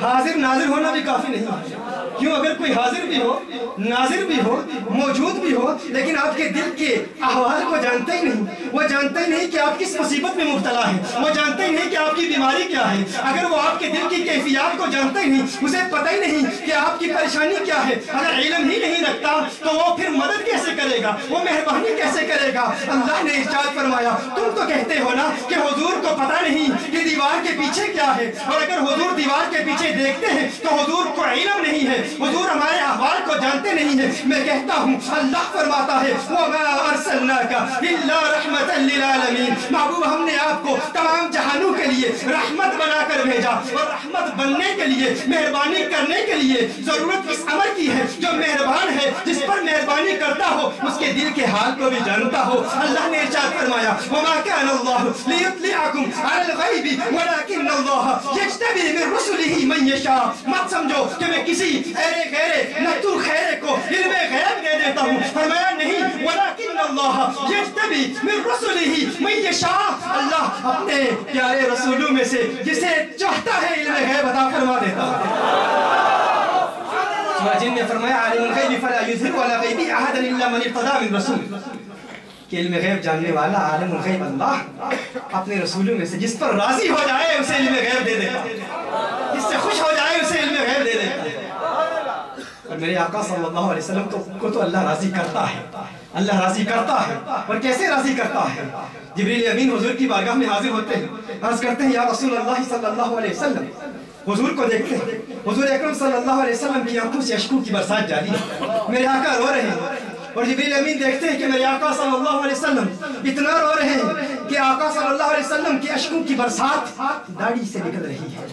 حاضر ناظر ہونا بھی کافی نہیں ہے۔ کیوں؟ اگر کوئی حاضر بھی ہو، ناظر بھی ہو، موجود بھی ہو، لیکن آپ کے دل کے احوال کو جانتا ہی نہیں، وہ جانتا ہی نہیں کہ آپ کس مصیبت میں مبتلا ہیں، وہ جانتا ہی نہیں کہ آپ کی بیماری کیا ہے، اگر وہ آپ کے دل کی کیفیات کو جانتا ہی نہیں، اسے پتہ ہی نہیں کہ آپ کی پریشانی کیا ہے، اگر علم ہی نہیں رکھتا تو وہ پھر مدد کیسے کرے گا، وہ مہربانی کیسے کرے گا؟ اللہ نے ارشاد فرمایا تم تو کہتے ہو نا کہ حضور کو پتہ نہیں کہ دیوار کے پیچھے کیا ہے، اور اگر حضور دیوار کے پیچھے دیکھتے ہیں تو حضور کو علم نہیں ہے، حضور ہمارے احوال کو جانتے نہیں ہیں۔ میں کہتا ہوں اللہ فرماتا ہے وَمَا أَرْسَلْنَاكَ إِلَّا رَحْمَةً لِلْعَالَمِينَ، محبوب ہم نے آپ کو تمام جہانوں کے لیے رحمت بنا کر بھیجا، اور رحمت بننے کے لیے مہربانی کرنے کے لیے ضرورت اس امر کی ہے جو مہربان ہے، جس پر مہربانی کرتا ہو اس کے دل کے حال کو بھی جانتا ہو۔ اللہ نے ارشاد فرمایا وَمَا كَانَ اللَّهُ لِيُطْلِعَكُمْ عَلَى الْغَيْبِ وَلَكِنَّ اللَّهَ يَجْتَبِي مِن رُّسُلِهِ مَن يَشَاءُ، مت سمجھو کہ میں کسی ایرے غیرے نتو خیرے کو علم غیب دے دیتا ہوں، فرمایا نہیں وَلَكِنَّ اللَّهَ يَجْتَبِي مِن رُّسُلِهِ مَن يَشَاءُ، اللہ اپنے پیارے رسولوں میں سے جسے چاہتا ہے علم غیب عطا فرما دیتا ہے۔ سورہ جن میں فرمایا عالم الغیب فلا یظہر علی غیبہ احدا الا من ارتضی من رسول، کہ علم غیب جاننے والا عالم الغیب اللہ اپنے رسولوں میں سے جس پر راضی ہو جائے اسے علم غیب دے دیتا ہے، جس سے خوش ہو جائے اسے علم غیب دے دیتا ہے۔ اور میرے آقا صلی اللہ علیہ وسلم کو تو اللہ راضی کرتا ہے، اللہ راضی کرتا ہے، اور کیسے راضی کرتا ہے؟ جبریل امین حضور کی بارگاہ میں حاضر ہوتے ہیں، عرض کرتے ہیں یا رسول اللہ صلی اللہ علیہ وسلم، حضور کو دیکھتے ہیں، حضور اکرم صلی اللہ علیہ وسلم کی آنکھوں سے اشکوں کی برسات جاری ہے، میرے آقا رو رہے ہیں، اور جبریل امین دیکھتے ہیں کہ میرے آقا صلی اللہ علیہ وسلم اتنا رو رہے ہیں کہ آقا صلی اللہ علیہ وسلم کی اشکوں کی برسات داڑھی سے نکل رہی ہے،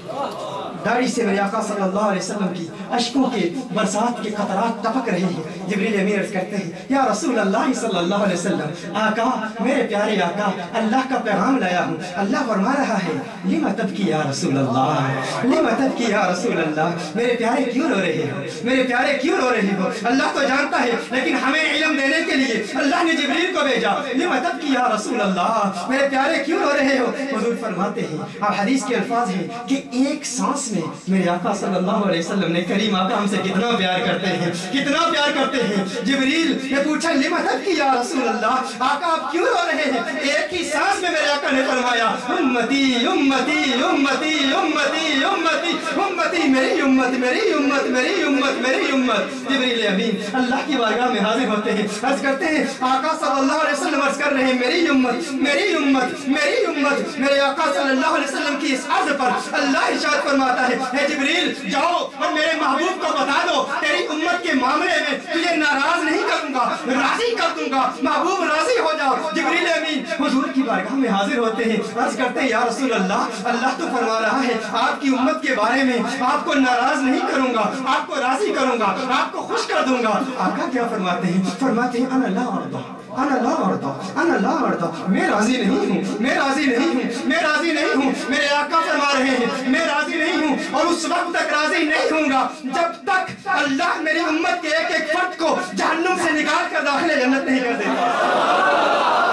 داڑھی سے میرے آقا صلی اللہ علیہ وسلم کی اشکوں کے برسات کے قطرات ٹپک رہے ہیں۔ جبریل امین عرض کرتے ہیں یا رسول اللہ صلی اللہ علیہ وسلم، آقا میرے پیارے آقا اللہ کا پیغام لایا ہوں، اللہ فرما رہا ہے لم تبکی یا رسول اللہ، لم تبکی یا رسول اللہ، میرے پیارے کیوں رو رہے ہو، میرے پیارے کیوں رو رہے ہو؟ اللہ تو جانتا ہے، لیکن ہمیں علم دینے کے لیے اللہ نے جبریل کو بھیجا، لم تبکی یا رسول اللہ، میرے پیارے کیوں رو رہے ہو؟ حضور فرماتے ہیں، اب حدیث کے الفاظ ہیں کہ ایک سانس میں میرے آقا صلی اللہ علیہ وسلم نے کریم آقا ہم سے کتنا پیار کرتے ہیں، کتنا پیار کرتے ہیں۔ جبریل نے پوچھا لما تبکی یا رسول اللہ، آقا آپ کیوں رو رہے ہیں؟ ایک ہی سانس میں میرے آقا نے فرمایا امتی امتی امتی امتی امتی امتی، میری امت میری امت میری امت میری امت۔ جبریل امین اللہ کی بارگاہ میں حاضر ہوتے ہیں، عرض کرتے ہیں آقا صلی اللہ علیہ وسلم عرض کر رہے ہیں میری امت میری امت میری امت۔ میرے آقا صلی اللہ علیہ وسلم کی اس عرض پر اللہ ارشاد فرماتا ہے اے جبریل جاؤ اور میرے محبوب کو بتا دو تیری امت کے معاملے میں تجھے ناراض نہیں کروں گا، راضی کر دوں گا، محبوب راضی ہو جاؤ۔ جبریل امین حضور کی بارگاہ میں حاضر ہوتے ہیں، عرض کرتے ہیں یا رسول اللہ، اللہ تو فرما رہا ہے آپ کی امت کے بارے میں آپ کو ناراض نہیں کروں گا، آپ کو راضی کروں گا، آپ کو خوش کر دوں گا۔ آقا کیا فرماتے ہیں؟ فرماتے ہیں انا لا ارضى انا لا ارضى انا لا ارضى، میں راضی نہیں ہوں، میں راضی نہیں ہوں، میں راضی نہیں ہوں۔ میرے آقا فرما رہے ہیں میں راضی نہیں ہوں اور اس وقت تک راضی نہیں ہوں گا جب تک اللہ میری امت کے ایک ایک فرد کو جہنم سے نکال کر داخل جنت نہیں کر دیتا۔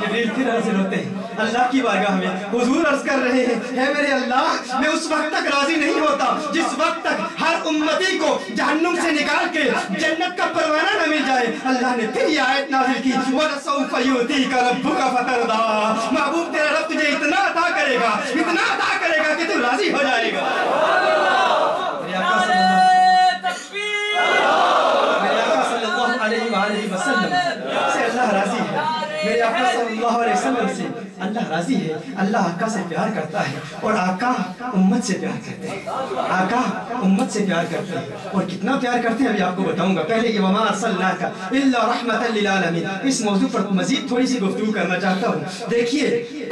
جبریل پھر حاضر ہوتے ہیں اللہ کی بارگاہ میں، حضور عرض کر رہے ہیں اے میرے اللہ میں اس وقت تک راضی نہیں ہوتا جس وقت تک ہر امتی کو جہنم سے نکال کے جنت کا پروانہ نہ مل جائے۔ اللہ نے پھر یہ آیت نازل کی وَلَسَوْفَ يُؤْتِيكَ رَبُّكَ فَتَرْضَىٰ، محبوب تیرا رب تجھے اتنا عطا کرے گا، اتنا عطا کرے گا کہ تو راضی ہو جائے گا۔ میرے آقا صلی اللہ علیہ وسلم سے اللہ راضی ہے، میرے آقا صلی اللہ علیہ وسلم سے اللہ راضی ہے۔ اللہ آقا سے پیار کرتا ہے اور آقا امت سے پیار کرتے ہیں، آقا امت سے پیار کرتے ہیں اور کتنا پیار کرتے ہیں ابھی آپ کو بتاؤں گا۔ پہلے یہ وما ارسلناک الا رحمۃ للعالمین، اس موضوع پر مزید تھوڑی سی گفتگو کرنا چاہتا ہوں۔ دیکھیے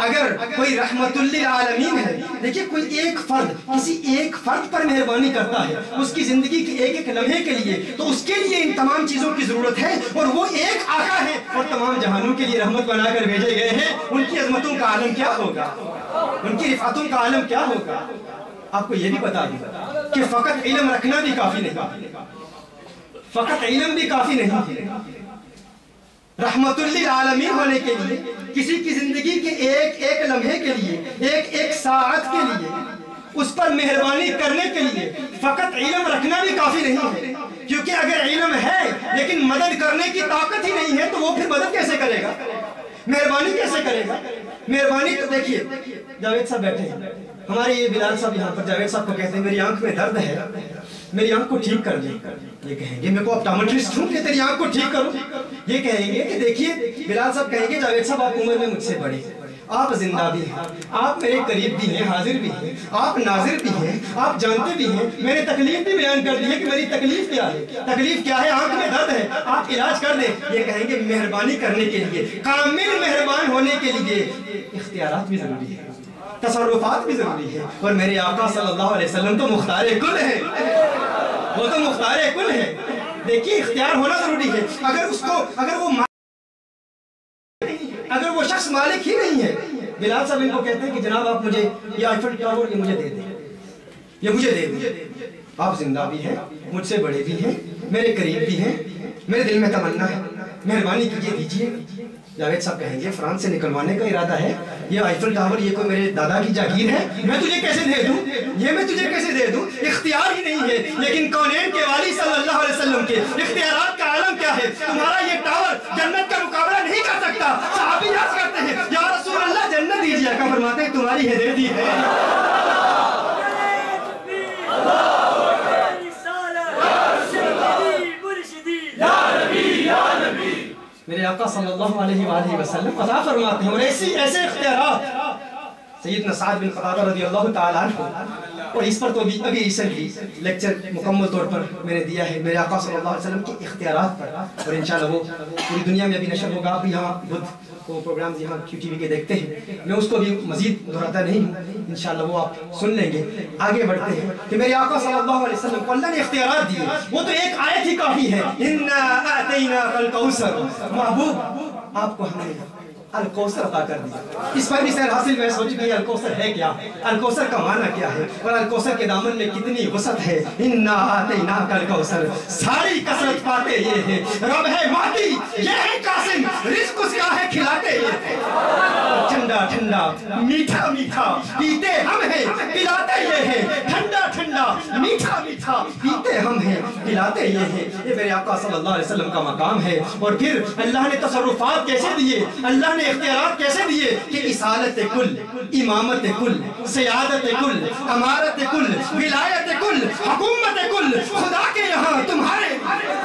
اگر کوئی رحمت للعالمین ہے، دیکھیے کوئی ایک فرد کسی ایک فرد پر مہربانی کرتا ہے اس کی زندگی کے ایک ایک لمحے کے لیے، تو اس کے لیے ان تمام چیزوں کی ضرورت ہے اور وہ ایک آقا ہے اور تمام جہانوں کے لیے رحمت بنا کر بھیجے گئے ہیں۔ ان کی عظمتوں کا عالم کیا ہوگا، ان کی رفعتوں کا عالم کیا ہوگا۔ آپ کو یہ بھی بتا دوں کہ فقط علم رکھنا بھی کافی نہیں، فقط علم بھی کافی نہیں ہے۔ رحمت للعالمین ہونے کے لیے، کسی کی زندگی کے ایک ایک لمحے کے لیے، ایک ایک ساعت کے لیے، اس پر مہربانی کرنے کے لیے فقط علم رکھنا بھی کافی نہیں ہے، کیونکہ اگر علم ہے لیکن مدد کرنے کی طاقت ہی نہیں ہے تو وہ پھر مدد کیسے کرے گا، مہربانی کیسے کرے گا۔ مہربانی تو دیکھیے جاوید صاحب بیٹھے ہیں، ہمارے یہ بلال صاحب یہاں پر جاوید صاحب کو کہتے ہیں میری آنکھ میں درد ہے، میری آنکھ کو ٹھیک کر دیں، یہ کہیں گے میں کو اپٹامٹرسٹ ہوں کہ تیری آنکھ کو ٹھیک کروں، یہ کہیں گے کہ دیکھیے بلال صاحب کہیں گے جاوید صاحب آپ عمر میں مجھ سے بڑے، آپ زندہ بھی ہیں، آپ میرے قریب بھی ہیں، حاضر بھی ہیں، آپ ناظر بھی ہیں، آپ جانتے بھی ہیں، میں نے تکلیف بھی بیان کر دی ہے کہ میری تکلیف کیا ہے، تکلیف کیا ہے، آنکھ میں درد ہے، آپ علاج کر دیں۔ یہ کہیں گے مہربانی کرنے کے لیے، کامل مہربان ہونے کے لیے اختیارات بھی ضروری ہے، تصرفات بھی ضروری ہے، اور میرے آقا صلی اللہ علیہ وسلم تو مختار کل ہیں، وہ تو مختار کل ہیں۔ دیکھیے اختیار ہونا ضروری ہے، اگر وہ شخص مالک ہی نہیں ہے، بلال صاحب ان کو کہتے ہیں کہ جناب آپ مجھے یہ آئیفل ٹاور یہ مجھے دے دیں، یہ مجھے دے دیں، آپ زندہ بھی ہیں، مجھ سے بڑے بھی ہیں، میرے قریب بھی ہیں، میرے دل میں تمنا ہے، مہربانی کیجئے دیجئے۔ جاوید صاحب کہیں گے فرانس سے نکلوانے کا ارادہ ہے، یہ آئیفل ٹاور یہ کوئی میرے دادا کی جاگیر ہے، میں تجھے کیسے دے دوں، یہ میں تجھے کیسے دے دوں، اختیار ہی نہیں ہے۔ لیکن کونین کے والی صلی اللہ علیہ وسلم کے اختیارات کا عالم کیا ہے، تمہارا یہ ٹاور جنت کا مقابلہ نہیں کر سکتا۔ صحابی عرض کرتے ہیں یا رسول اللہ جنت دیجیے، آقا فرماتے ہیں تمہاری ہے دے دی ہے۔ میرے آقا صلی اللہ علیہ وآلہ وسلم عطا فرماتے ہیں اور ایسے اختیارات سیدنا سعد بن قتادہ رضی اللہ تعالیٰ عنہ، اور اس پر تو ابھی ریسنٹلی لیکچر مکمل طور پر میں نے دیا ہے میرے آقا صلی اللہ علیہ وسلم کے اختیارات پر، اور انشاءاللہ وہ پوری دنیا میں ابھی نشر ہوگا۔ آپ یہاں بدھ کو پروگرامز یہاں QTV کے دیکھتے ہیں، میں اس کو بھی مزید دہراتا نہیں ہوں، انشاءاللہ وہ آپ سن لیں گے۔ آگے بڑھتے ہیں کہ میرے آقا صلی اللہ علیہ وسلم کو اللہ نے اختیارات دیے، وہ تو ایک آیت ہی کافی ہے، اِنَّا أَعْتَيْنَاكَ الْكَوْثَرَ، محبوب آپ کو ہم نے الکوثر عطا کر دیا۔ اس پر بھی سیر حاصل میں سوچ گئی الکوثر ہے کیا، الکوثر کا معنی کیا ہے، اور الکوثر کے دامن میں کتنی وسعت ہے۔ اِنَّا آتَيْنَاكَ الْكَوْثَرَ، ساری کثرت پاتے یہ ہے، رب ہے مہدی یہ ہے قاسم، رزق اس کا ہے کھلاتے یہ ہے۔ ٹھنڈا ٹھنڈا میٹھا میٹھا پیتے ہم ہیں پلاتے یہ ہے، ٹھنڈا ٹھنڈا میٹھا میٹھا پیتے ہم ہیں پلاتے یہ ہے۔ یہ میرے آقا صلی اللہ علیہ وسلم کا مقام ہے۔ اور پھر اللہ نے تصرفات کیسے دیے، اللہ نے اختیارات کیسے دیے کہ اصالت کل، امامت کل، سیادت کل، امارت کل، ولایت کل، حکومت کل خدا کے یہاں تمہارے لیے،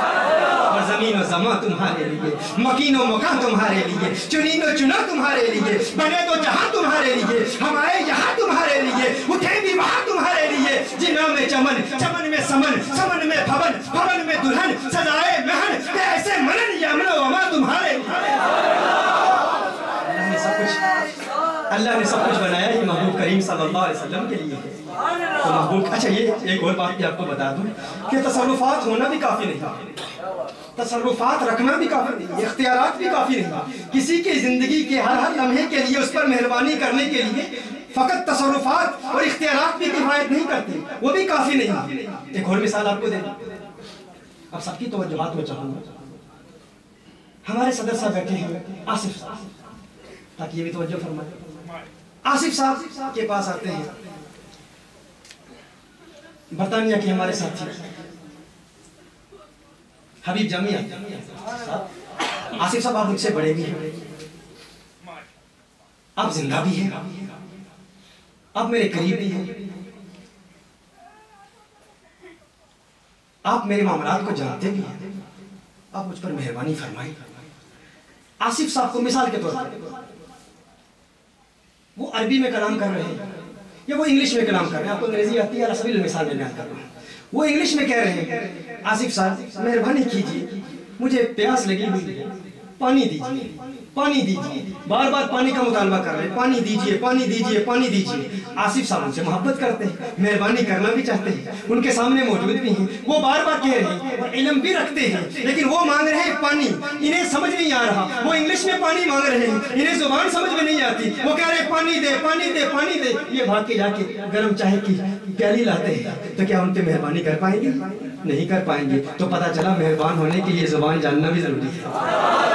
اور زمین و زمان تمہارے لیے، مکین و مکان تمہارے لیے، چنین و چنا تمہارے لیے، بنے تو جہاں تمہارے لیے، ہم آئے یہاں تمہارے لیے، اٹھے بھی وہاں تمہارے لیے۔ جنہ میں چمن، چمن میں سمن، سمن میں بھون، بھون میں دلہن، سجائے مہن، ایسے منن یہ امن و امان تمہارے لیے۔ اللہ نے سب کچھ بنایا ہی محبوب کریم صلی اللہ علیہ وسلم کے لیے ہے۔ تو محبوب، اچھا یہ ایک اور بات بھی آپ کو بتا دوں کہ تصرفات ہونا بھی کافی نہیں، تصرفات رکھنا بھی کافی نہیں، اختیارات بھی کافی نہیں۔ کسی کی زندگی کے ہر لمحے کے لیے اس پر مہربانی کرنے کے لیے فقط تصرفات اور اختیارات بھی کفایت نہیں کرتے، وہ بھی کافی نہیں۔ ایک اور مثال آپ کو دے دوں، اب سب کی توجہات میں چاہوں گا۔ ہمارے صدر صاحب بیٹھے ہیں آصف صاحب، تاکہ یہ بھی توجہ فرمائے۔ آصف صاحب کے پاس آتے ہیں برطانیہ کے ہمارے ساتھی حبیب جامی آتے ہیں۔ آصف صاحب آپ مجھ سے بڑے بھی ہیں، آپ زندہ بھی ہیں، آپ میرے قریب بھی ہیں، آپ میرے معاملات کو جانتے بھی ہیں، آپ مجھ پر مہربانی فرمائیں۔ آصف صاحب کو مثال کے طور پر وہ عربی میں کلام کر رہے ہیں یا وہ انگلش میں کلام کر رہے ہیں، آپ کو انگریزی آتی ہے، علی سبیل المثال میں بیان کر رہا ہوں۔ وہ انگلش میں کہہ رہے ہیں آصف صاحب مہربانی کیجیے، مجھے پیاس لگی ہوئی ہے، پانی دیجیے، پانی دیجیے، بار بار پانی کا مطالبہ کر رہے ہیں، پانی دیجیے، پانی دیجیے، پانی دیجیے۔ آصف صاحب ان سے محبت کرتے ہیں، مہربانی کرنا بھی چاہتے ہیں، ان کے سامنے موجود بھی ہیں، وہ بار بار کہہ رہے ہیں اور علم بھی رکھتے ہیں، لیکن وہ مانگ رہے ہیں پانی، انہیں سمجھ نہیں آ رہا، وہ انگلش میں پانی مانگ رہے ہیں، انہیں زبان سمجھ میں نہیں آتی، وہ کہہ رہے ہیں پانی دے، پانی دے، پانی دے۔ یہ بھاگ کے جا کے گرم چائے کی پیالی لاتے ہیں، تو کیا ان پہ مہربانی کر پائیں گے؟ نہیں کر پائیں گے۔ تو پتہ چلا مہربان ہونے کے لیے زبان جاننا بھی ضروری ہے۔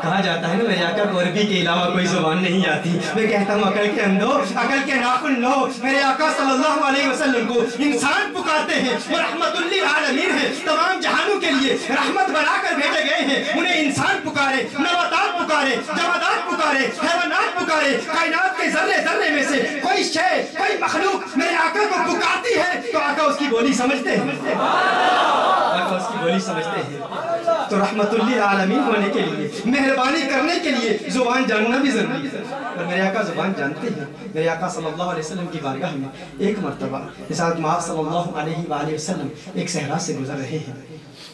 کہا جاتا ہے نا میرے آقا کو عربی کے علاوہ کوئی زبان نہیں آتی، میں کہتا ہوں عقل کے اندھو، عقل کے ناخن لو۔ میرے آقا صلی اللہ علیہ وسلم کو انسان پکارتے ہیں، وہ رحمت للعالمین ہیں، تمام جہانوں کے لیے رحمت بنا کر بھیجے گئے ہیں۔ انہیں انسان پکارے، نباتات پکارے، جمادات پکارے، حیوانات پکارے، کائنات کے ذرے ذرے میں سے کوئی شے، کوئی مخلوق میرے آقا کو پکارتی ہے تو آقا اس کی بولی سمجھتے ہیں، آقا اس کی بولی سمجھتے ہیں۔ تو رحمت للعالمین ہونے کے لیے، مہربانی کرنے کے لیے زبان جاننا بھی ضروری ہے، اور میرے آقا زبان جانتے ہیں۔ میرے آقا صلی اللہ علیہ وسلم کی بارگاہ میں ایک مرتبہ حضرت معاذ صلی اللہ علیہ وآلہ وسلم ایک صحرا سے گزر رہے ہیں۔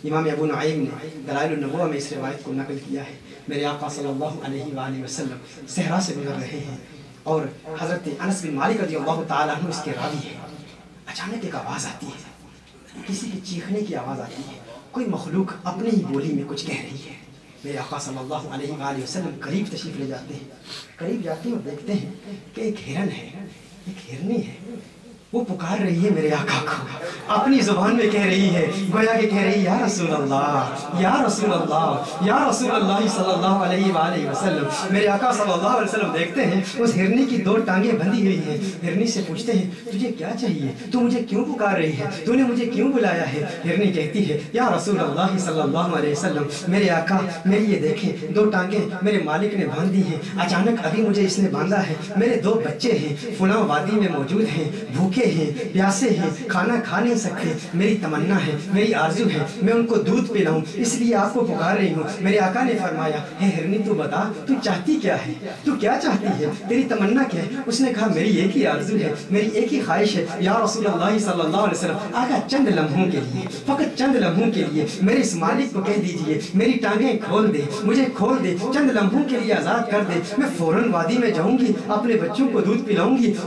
امام ابو نعیم نے دلائل النبوہ میں اس روایت کو نقل کیا ہے۔ میرے آقا صلی اللہ علیہ وآلہ وسلم صحرا سے گزر رہے ہیں، اور حضرت انس بن مالک رضی اللہ تعالیٰ عنہ اس کے راوی ہیں۔ اچانک ایک آواز آتی ہے، کسی کے چیخنے کی آواز آتی ہے، کوئی مخلوق اپنے ہی بولی میں کچھ کہہ رہی ہے۔ میرے آقا صلی اللہ علیہ وآلہ وسلم قریب تشریف لے جاتے ہیں، قریب جاتے ہیں اور دیکھتے ہیں کہ ایک ہرن ہے، ایک ہرنی ہے، وہ پکار رہی ہے میرے آقا کو، اپنی زبان میں کہہ رہی ہے، گویا کہ کہہ رہی ہے یا رسول اللہ، یا رسول اللہ، یا رسول اللہ صلی اللہ علیہ وآلہ وسلم۔ میرے آقا صلی اللہ علیہ وسلم دیکھتے ہیں اس ہرنی کی دو ٹانگیں بندھی ہوئی ہیں، ہرنی سے پوچھتے ہیں تجھے کیا چاہیے، تو مجھے کیوں پکار رہی ہے، تو نے مجھے کیوں بلایا ہے؟ ہرنی کہتی ہے یا رسول اللہ صلی اللہ علیہ وسلم، میرے آقا میری یہ دیکھیں دو ٹانگیں میرے مالک نے باندھی ہیں، اچانک ابھی مجھے اس نے باندھا ہے، میرے دو بچے ہیں فلاں وادی میں موجود ہیں، بھوکے ہیں، پیاسے ہیں، کھانا کھا نہیں سکتے، میری تمنا ہے، میری آرزو ہے میں ان کو دودھ پلاؤں، اس لیے آپ کو پکار رہی ہوں۔ میرے آقا نے فرمایا ہے ہرنی تو بتا تو چاہتی کیا ہے، تو کیا چاہتی ہے، تیری تمنا کیا ہے؟ اس نے کہا میری ایک ہی آرزو ہے، میری ایک ہی خواہش ہے یا رسول اللہ صلی اللہ علیہ وسلم، آقا چند لمحوں کے لیے، فقط چند لمحوں کے لیے میرے اس مالک کو کہہ دیجئے میری ٹانگیں کھول دے، مجھے کھول دے، چند لمحوں کے لیے آزاد کر دے، میں فوراً وادی میں جاؤں گی، اپنے بچوں کو دودھ پلاؤں گی،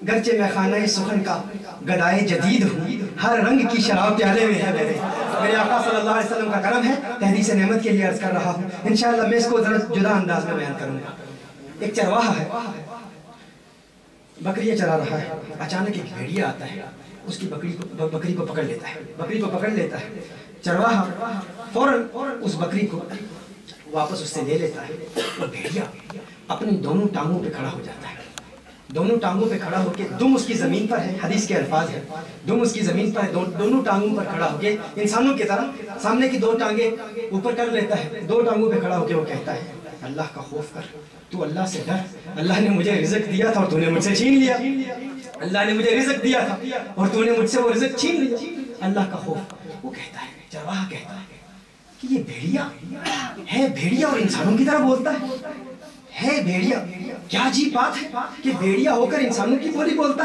گرچہ میں خانہ سخن کا گدائے جدید ہوں، ہر رنگ کی شراب پیالے میں ہے میرے آقا صلی اللہ علیہ وسلم کا کرم ہے۔ تحدیث نعمت کے لیے عرض کر رہا ہوں، انشاءاللہ میں اس کو ذرا جدا انداز میں بیان کروں گا۔ ایک چرواہا ہے، بکریاں چرا رہا ہے، اچانک ایک بھیڑیا آتا ہے، اس کی بکری کو پکڑ لیتا ہے۔ چرواہا فوراً اس بکری کو واپس اس سے لے لیتا ہے۔ وہ بھیڑیا اپنی دونوں ٹانگوں پہ کھڑا ہو جاتا ہے، دونوں ٹانگوں پہ کھڑا ہو کے، دم اس کی زمین پر ہے، حدیث کے الفاظ ہیں، دم اس کی زمین پر ہے، دونوں ٹانگوں پر کھڑا ہو کے انسانوں کی طرح سامنے کی 2 ٹانگیں اوپر کر لیتا ہے، 2 ٹانگوں پہ کھڑا ہو کے وہ کہتا ہے اللہ کا خوف کر، تو اللہ سے ڈر، اللہ نے مجھے رزق دیا تھا اور تو نے مجھ سے چھین لیا، اللہ نے مجھے رزق دیا تھا اور تو نے مجھ سے وہ رزق چھین لیا، اللہ کا خوف۔ وہ کہتا ہے، چرواہا کہتا ہے کہ یہ بھیڑیا اور انسانوں کی طرح بولتا ہے بھیڑیا، کیا عجیب بات ہے کہ بھیڑیا ہو کر انسانوں کی بولی بولتا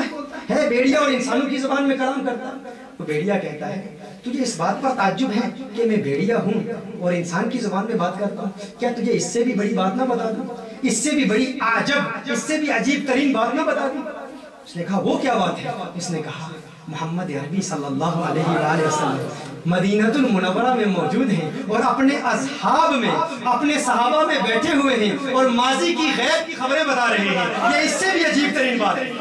ہے بھیڑیا اور انسانوں کی زبان میں کلام کرتا ہے۔ تو بھیڑیا کہتا ہے تجھے اس بات پر تعجب ہے کہ میں بھیڑیا ہوں اور انسان کی زبان میں بات کرتا ہوں، کیا تجھے اس سے بھی بڑی بات نہ بتا دوں، اس سے بھی بڑی عجب، اس سے بھی عجیب ترین بات نہ بتا دوں؟ اس نے کہا وہ کیا بات ہے؟ اس نے کہا محمد عربی صلی اللہ علیہ وآلہ وسلم مدینہ المنورہ میں موجود ہیں اور اپنے اصحاب میں، اپنے صحابہ میں بیٹھے ہوئے ہیں اور ماضی کی غیب کی خبریں بتا رہے ہیں، یہ اس سے بھی عجیب ترین بات ہے۔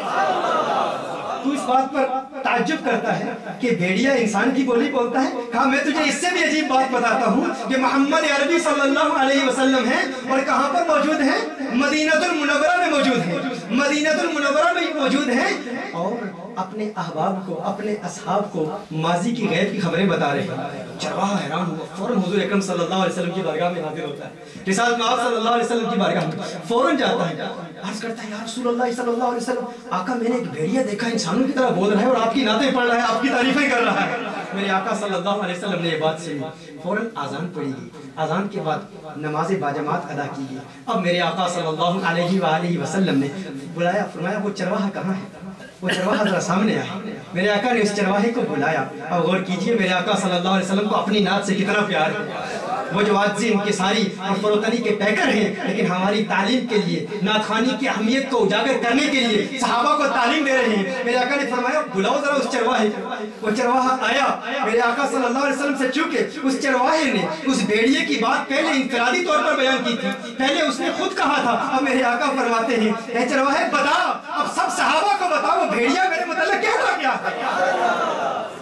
تو اس بات پر تعجب کرتا ہے کہ بھیڑیا انسان کی بولی بولتا ہے؟ کہا میں تجھے اس سے بھی عجیب بات بتاتا ہوں کہ محمد عربی صلی اللہ علیہ وسلم ہیں اور کہاں پر موجود ہیں؟ مدینہ المنورہ میں موجود ہیں، مدینہ المنورہ میں موجود ہیں اور اپنے احباب کو، اپنے اصحاب کو ماضی کی غیب کی خبریں بتا رہے ہیں۔ چرواہا حیران ہوا، فوراً حضور اکرم صلی اللہ علیہ وسلم کی بارگاہ میں حاضر ہوتا ہے، رسالت میں آپ صلی اللہ علیہ وسلم کی بارگاہ میں فوراً جاتا ہے، عرض کرتا ہے یا رسول اللہ صلی اللہ علیہ وسلم، آقا میں نے ایک بھیڑیا دیکھا انسانوں کی طرح بول رہا ہے اور آپ کی نعتیں پڑھ رہا ہے، آپ کی تعریفیں کر رہا ہے۔ میرے آقا صلی اللہ علیہ وسلم نے یہ بات سنی، فوراً آذان پڑھی گئی، آذان کے بعد نماز باجماعت ادا کی گئی۔ اب میرے آقا صلی اللہ علیہ وآلہ وسلم نے بلایا، فرمایا وہ چرواہا کہاں ہے؟ وہ چرواہا ذرا سامنے آئے۔ میرے آقا نے اس چرواہے کو بلایا۔ اب غور کیجئے میرے آقا صلی اللہ علیہ وسلم کو اپنی نعت سے کتنا پیار ہے، وہ جو عاجزی انکساری اور فروتنی کے پیکر ہیں، لیکن ہماری تعلیم کے لیے، نعت خوانی کی اہمیت کو اجاگر کرنے کے لیے صحابہ کو تعلیم دے رہے ہیں۔ میرے آقا نے فرمایا بلاؤ ذرا اس چرواہے کو۔ وہ چرواہا آیا، میرے آقا صلی اللہ علیہ وسلم سے چونکہ اس چرواہے نے اس بھیڑیے کی بات پہلے انفرادی طور پر بیان کی تھی، پہلے اس نے خود کہا تھا، اب میرے آقا فرماتے ہیں اے چرواہے بتا، اب سب صحابہ کو بتا وہ بھیڑیا میرے متعلق کہتا کیا ہے،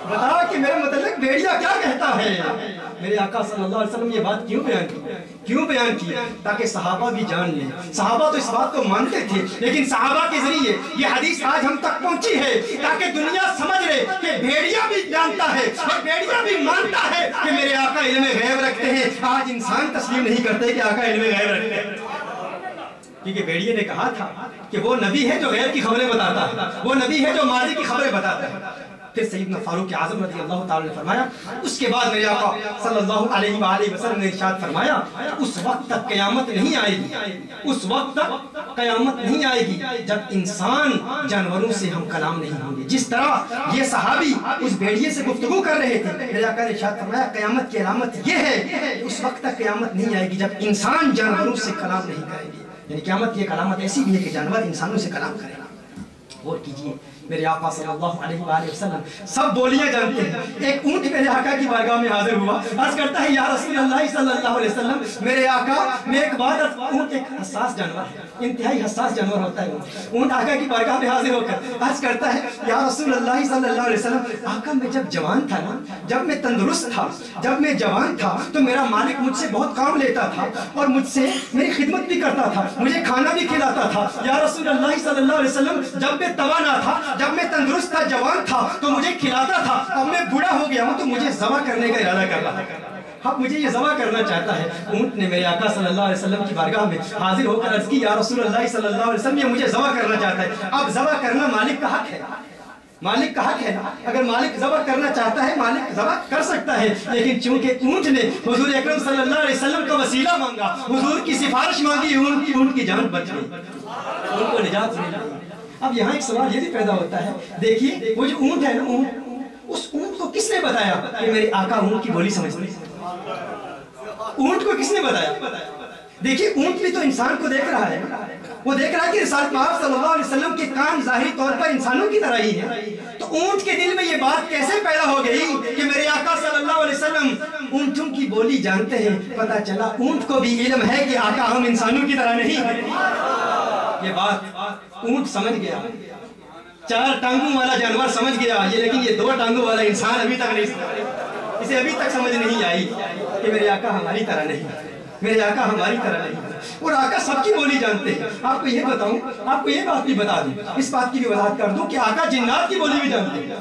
بتا کہ میرے متعلق بھیڑیا کیا کہتا ہے۔ میرے آقا صلی اللہ علیہ وسلم یہ بات کیوں بیان کی؟ تاکہ صحابہ بھی جان لیں۔ صحابہ تو اس بات کو مانتے تھے، لیکن صحابہ کے ذریعے یہ حدیث آج ہم تک پہنچی ہے تاکہ دنیا سمجھ لے کہ بھیڑیا بھی جانتا ہے اور بھیڑیا بھی مانتا ہے کہ میرے آقا علم غیب رکھتے ہیں۔ آج انسان تسلیم نہیں کرتے کہ آقا علم غیب رکھتے ہیں، کیونکہ بھیڑیے نے کہا تھا کہ وہ نبی ہے جو غیب کی خبریں بتاتا ہے، وہ نبی ہے جو ماضی کی خبریں بتاتا ہے۔ پھر سیدنا فاروق اعظم رضی اللہ تعالی نے فرمایا، اس کے بعد میرے آقا صلی اللہ علیہ وآلہ وسلم نے ارشاد فرمایا اس وقت تک قیامت نہیں آئے گی، اس وقت تک قیامت نہیں آئے گی جب انسان جانوروں سے ہم کلام نہیں ہوں گے۔ جس طرح یہ صحابی اس بھیڑیے سے گفتگو کر رہے تھے، میرے آقا نے ارشاد فرمایا قیامت کی علامت یہ ہے کہ اس وقت تک قیامت نہیں آئے گی جب انسان جانوروں سے کلام نہیں کریں گے۔ یعنی قیامت کی ایک علامت ایسی بھی ہے کہ جانور انسانوں سے کلام کرے گا۔ غور کیجئے میرے آقا صلی اللہ علیہ وآلہ وسلم سب بولیاں جانتے ہیں۔ ایک اونٹ میرے آقا کی بارگاہ میں حاضر ہوا، عرض کرتا ہے یا رسول اللہ صلی اللہ علیہ وسلم میرے آقا میں ایک بات، اونٹ ایک حساس جانور ہے، انتہائی حساس جانور ہوتا ہے اونٹ آقا کی بارگاہ میں حاضر ہو کر عرض کرتا ہے یا رسول اللہ صلی اللہ علیہ وسلم آقا میں جب جوان تھا نا، جب میں تندرست تھا، جب میں جوان تھا تو میرا مالک مجھ سے بہت کام لیتا تھا اور مجھ سے میری خدمت بھی کرتا تھا، مجھے کھانا بھی کھلاتا تھا۔ یا رسول اللہ صلی اللہ علیہ وسلم جب میں توانا تھا، جب میں تندرست تھا، جوان تھا تو مجھے کھلاتا تھا، اب میں بوڑھا ہو گیا ہوں تو مجھے ذبح کرنے کا ارادہ کر رہا ہے، اب مجھے یہ ذبح کرنا چاہتا ہے۔ اونٹ نے میرے آقا صلی اللہ علیہ وسلم کی بارگاہ میں حاضر ہو کر عرض کی یا رسول اللہ صلی اللہ علیہ وسلم یہ مجھے ذبح کرنا چاہتا ہے۔ اب ذبح کرنا مالک کا حق ہے، مالک کا حق ہے نا، اگر مالک ذبح کرنا چاہتا ہے مالک ذبح کر سکتا ہے، لیکن چونکہ اونٹ نے حضور اکرم صلی اللہ علیہ وسلم کا وسیلہ مانگا، حضور کی سفارش مانگی، اونٹ کی جان بچ گئی، اونٹ کو نجات ملی۔ اب یہاں ایک سوال یہ بھی پیدا ہوتا ہے، دیکھیے وہ جو اونٹ ہے نا، اس اونٹ کو کس نے بتایا کہ میرے آقا اونٹ کی بولی سمجھتے ہیں؟ اونٹ کو کس نے بتایا؟ دیکھیے اونٹ بھی تو انسان کو دیکھ رہا ہے، وہ دیکھ رہا ہے کہ رسالت مآب صلی اللہ علیہ وسلم کے کان ظاہری طور پر انسانوں کی طرح ہی ہیں، تو اونٹ کے دل میں یہ بات کیسے پیدا ہو گئی کہ میرے آقا صلی اللہ علیہ وسلم اونٹوں کی بولی جانتے ہیں؟ پتہ چلا اونٹ کو بھی علم ہے کہ آقا ہم انسانوں کی طرح نہیں ہیں۔ یہ بات اونٹ سمجھ گیا، 4 ٹانگوں والا جانور سمجھ گیا، لیکن یہ 2 ٹانگوں والا انسان ابھی تک نہیں سمجھ، اسے ابھی تک سمجھ نہیں آئی کہ میرے آقا ہماری طرح نہیں، میرے آقا ہماری طرح نہیں، اور آقا سب کی بولی جانتے ہیں۔ آپ کو یہ بتاؤں، آپ کو یہ بات بھی بتا دوں، اس بات کی بھی وضاحت کر دوں کہ آقا جنات کی بولی بھی جانتے ہیں۔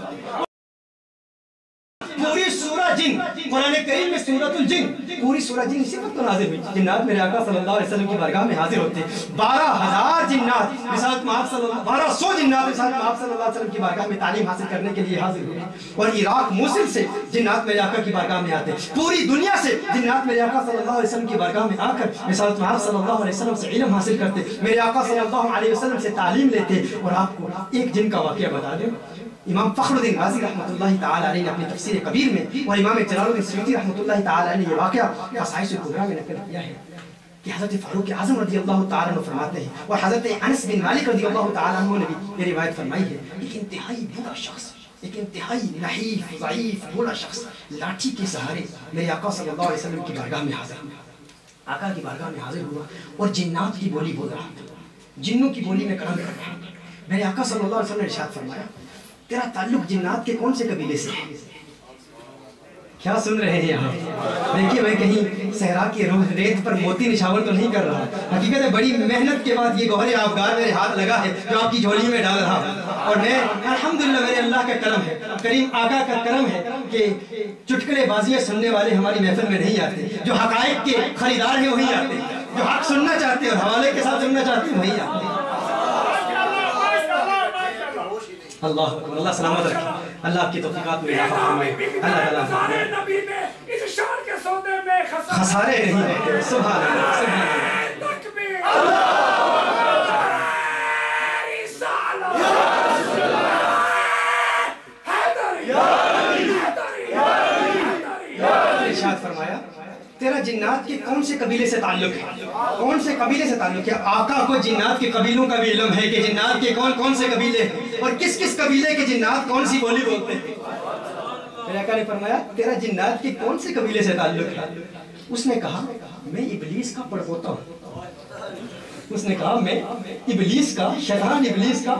پوری سورہ جن، قرآن کریم میں سورۃ الجن، پوری سورہ جن اسی وقت نازل ہوئی، جنات میرے آقا صلی اللہ علیہ وسلم کی بارگاہ میں حاضر ہوتے، 12,000 جنات رسالت مآب صلی اللہ 1200 جنات رسالت مآب صلی اللہ علیہ وسلم کی بارگاہ میں تعلیم حاصل کرنے کے لیے حاضر ہوئے، اور عراق موصل سے جنات میرے آقا کی بارگاہ میں آتے، پوری دنیا سے جنات میرے آقا صلی اللہ علیہ وسلم کی بارگاہ میں آ کر رسالت مآب صلی اللہ علیہ وسلم سے علم حاصل کرتے، میرے آقا صلی اللہ علیہ وسلم سے تعلیم لیتے۔ اور آپ کو ایک جن کا واقعہ بتا دیں، امام فخر الدین رازی رحمۃ اللہ تعالی علیہ نے اپنی تفسیر کبیر میں، اور امام جلال الدین سیوطی رحمۃ اللہ تعالی علیہ نے یہ واقعہ خصائص کبریٰ میں نقل کیا ہے کہ حضرت فاروق اعظم رضی اللہ تعالیٰ عنہ فرماتے ہیں، اور حضرت انس بن مالک رضی اللہ تعالیٰ عنہ نے بھی یہ روایت فرمائی ہے، ایک انتہائی برا شخص، ایک انتہائی نحیف ضعیف برا شخص لاٹھی کے سہارے میرے آقا صلی اللہ علیہ وسلم کی بارگاہ میں حاضر ہوا، آقا کی بارگاہ میں حاضر ہوا اور جنات کی بولی بول رہا تھا، جنوں کی بولی میں کلام کر رہا تھا۔ میرے آقا صلی اللہ علیہ وسلم نے ارشاد فرمایا، تیرا تعلق جنات کے کون سے قبیلے سے ہے؟ کیا سن رہے ہیں آپ؟ دیکھیے میں کہیں صحرا کی ریت پر موتی نشاور تو نہیں کر رہا، حقیقت ہے بڑی محنت کے بعد یہ گوہر آبگار میرے ہاتھ لگا ہے جو آپ کی جھولی میں ڈال رہا، اور میں الحمدللہ میرے اللہ کا کرم ہے، کریم آقا کا کرم ہے کہ چٹکلے بازیاں سننے والے ہماری محفل میں نہیں آتے، جو حقائق کے خریدار ہیں وہی آتے، جو حق سننا چاہتے ہیں اور حوالے کے ساتھ سننا چاہتے ہیں وہی آتے۔ اللہ اللہ سلامت رکھے، اللہ آپ کی توفیقات میں اضافہ فرمائے، اللہ تعالیٰ نبی نے اس شان کے سودے میں خسارے نہیں ہوتے۔ سبحان اللہ، سبحان اللہ، تکبیر، ارشاد فرمایا تیرا جنات کے کون سے قبیلے سے تعلق ہے؟ کون سے قبیلے سے تعلق ہے؟ آقا کو جنات کے قبیلوں کا بھی علم ہے کہ جنات کے کون کون سے قبیلے ہیں اور کس کس قبیلے کے جنات کون سی بولی بولتے ہیں۔ میرے آقا نے فرمایا تیرا جنات کے کون سے قبیلے سے تعلق ہے؟ اس نے کہا میں ابلیس کا پڑپوتا ہوں، اس نے کہا میں ابلیس کا، شیطان ابلیس کا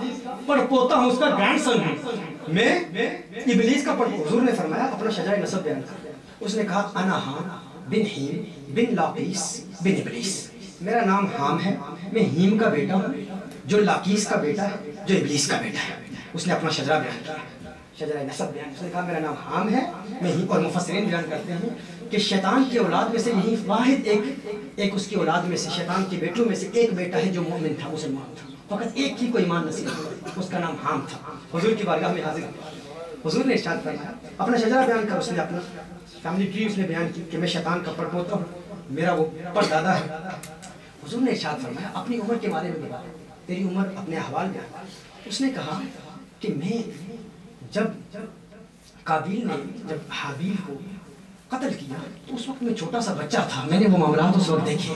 پڑپوتا ہوں، اس کا گرینڈ سن ہوں، میں ابلیس کا پڑپوتا۔ حضور نے فرمایا اپنا شجاع نسب بیان کر، اس نے کہا انا ہام بن ہیم بن لاقیس بن ابلیس، میرا نام ہام ہے، میں ہیم کا بیٹا ہوں جو لاقیس کا بیٹا ہے جو ابلیس کا بیٹا ہے۔ اس نے اپنا شجرہ بیان کیا، شجرہ نسب بیان، اس نے کہا میرا نام ہام ہے، میں ہیم، اور مفسرین بیان کرتے ہیں کہ شیطان کی اولاد میں سے یہی واحد ایک اس کی اولاد میں سے، شیطان کے بیٹوں میں سے ایک بیٹا ہے جو مومن تھا، مسلمان تھا، فقط ایک ہی کو ایمان نصیب ہوا، اس کا نام ہام تھا۔ حضور کی بارگاہ میں حاضر ہوا، حضور نے ارشاد فرمایا اپنا شجرہ بیان کر، اس نے اپنا فیملی ٹری اس نے بیان کی کہ میں شیطان کا پڑپوتا ہوں، میرا وہ پردادا ہے۔ حضور نے ارشاد فرمایا اپنی عمر کے بارے میں بتا، تیری عمر اپنے احوال بیان۔ اس نے کہا کہ میں جب قابیل نے جب حابیل کو قتل کیا تو اس وقت میں چھوٹا سا بچہ تھا، میں نے وہ معاملات اس وقت دیکھے،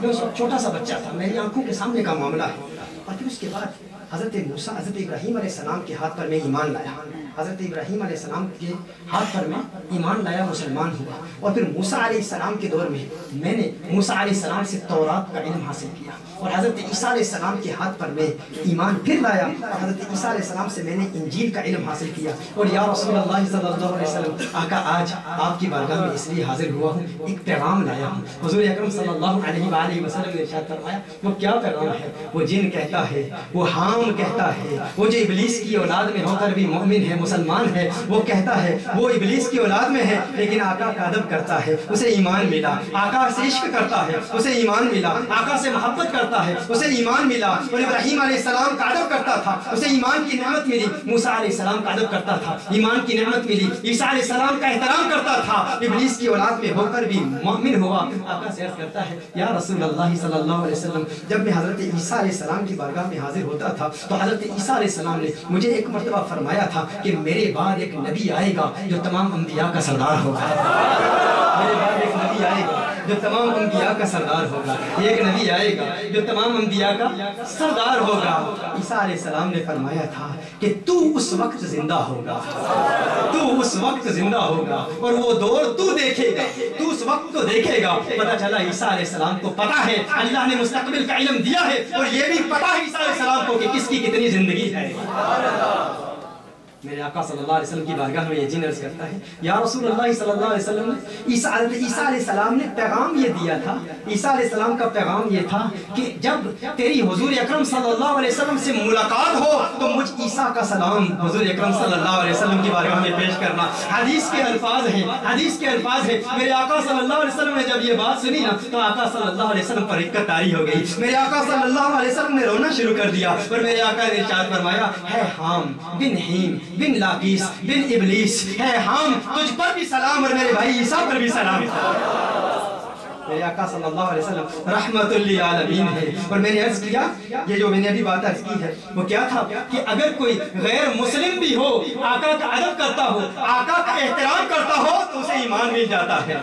میں اس وقت چھوٹا سا بچہ تھا، میری آنکھوں کے سامنے کا معاملہ ہے۔ اور پھر اس کے بعد حضرت موسیٰ، حضرت ابراہیم علیہ السلام کے ہاتھ پر میں ایمان لایا، حضرت ابراہیم علیہ السلام کے ہاتھ پر میں ایمان لایا، مسلمان ہوا، اور پھر موسیٰ علیہ السلام کے دور میں نے موسیٰ علیہ السلام سے تورات کا علم حاصل کیا، اور حضرت عیسیٰ علیہ السلام کے ہاتھ پر میں ایمان پھر لایا، اور حضرت عیسیٰ علیہ السلام سے میں نے انجیل کا علم حاصل کیا۔ اور یا رسول اللہ صلی اللہ علیہ وسلم، آقا آج آپ کی بارگاہ میں اس لیے حاضر ہوا ہوں، ایک پیغام لایا ہوں۔ حضور اکرم صلی اللہ علیہ وآلہ وسلم نے ارشاد فرمایا وہ کیا پیغام ہے؟ وہ جن کہتا ہے، وہ ہام کہتا ہے، وہ جو ابلیس کی اولاد میں ہو کر بھی مومن ہے، مسلمان ہے، وہ کہتا ہے وہ ابلیس کی اولاد میں ہے لیکن آقا کا ادب کرتا ہے، اسے ایمان ملا، آقا سے عشق کرتا ہے، اسے ایمان ملا، آقا سے محبت کرتا ہے، اسے ایمان ملا، اور ابراہیم علیہ السلام کا ادب کرتا تھا، اسے ایمان کی نعمت ملی، موسیٰ علیہ السلام کا ادب کرتا تھا، ایمان کی نعمت ملی، عیسیٰ علیہ السلام کا احترام کرتا تھا، ابلیس کی اولاد میں ہو کر بھی مومن ہوا۔ آقا سے عرض کرتا ہے یا رسول اللہ صلی اللہ علیہ وسلم، جب میں حضرت عیسیٰ علیہ السلام کی بارگاہ میں حاضر ہوتا تھا تو حضرت عیسیٰ علیہ السلام نے مجھے ایک مرتبہ فرمایا تھا کہ میرے بعد ایک نبی آئے گا جو تمام انبیاء کا سردار ہوگا، میرے بعد ایک نبی آئے گا جو تمام انبیاء کا سردار ہوگا. ایک نبی آئے گا جو تمام انبیاء کا سردار ہوگا. عیسیٰ علیہ السلام نے فرمایا تھا کہ تو اس وقت زندہ ہوگا, تو اس وقت زندہ ہوگا اور وہ دور تو دیکھے گا, تو اس وقت کو دیکھے گا. پتہ چلا عیسیٰ علیہ السلام کو پتہ ہے, اللہ نے مستقبل کا علم دیا ہے اور یہ بھی پتہ ہے عیسیٰ علیہ السلام کو کہ کس کی کتنی زندگی ہے. میرے آقا صلی اللہ علیہ وسلم کی بارگاہ میں یہ جن عرض کرتا ہے, یا رسول اللہ صلی اللہ علیہ وسلم نے عیسیٰ علیہ السلام نے پیغام یہ دیا تھا. عیسیٰ علیہ السلام کا پیغام یہ تھا کہ جب تیری حضور اکرم صلی اللہ علیہ وسلم سے ملاقات ہو تو مجھ عیسیٰ کا سلام حضور اکرم صلی اللہ علیہ وسلم کی بارگاہ میں پیش کرنا. حدیث کے الفاظ ہیں, حدیث کے الفاظ ہیں. میرے آقا صلی اللہ علیہ وسلم نے جب یہ بات سنی نا تو آقا صلی اللہ علیہ وسلم پر رقت طاری ہو گئی. میرے آقا صلی اللہ علیہ وسلم نے رونا شروع کر دیا اور میرے آقا نے ارشاد فرمایا, ہے حام بن حیم بن لاقیس بن ابلیس, ہے حام تجھ پر بھی سلام اور میرے بھائی عیسیٰ پر بھی سلام. میرے آقا صلی اللہ علیہ وسلم رحمت للعالمین ہے. اور میں نے عرض کیا, یہ جو میں نے ابھی بات عرض کی ہے وہ کیا تھا کہ اگر کوئی غیر مسلم بھی ہو, آقا کا ادب کرتا ہو, آقا کا احترام کرتا ہو تو اسے ایمان مل جاتا ہے.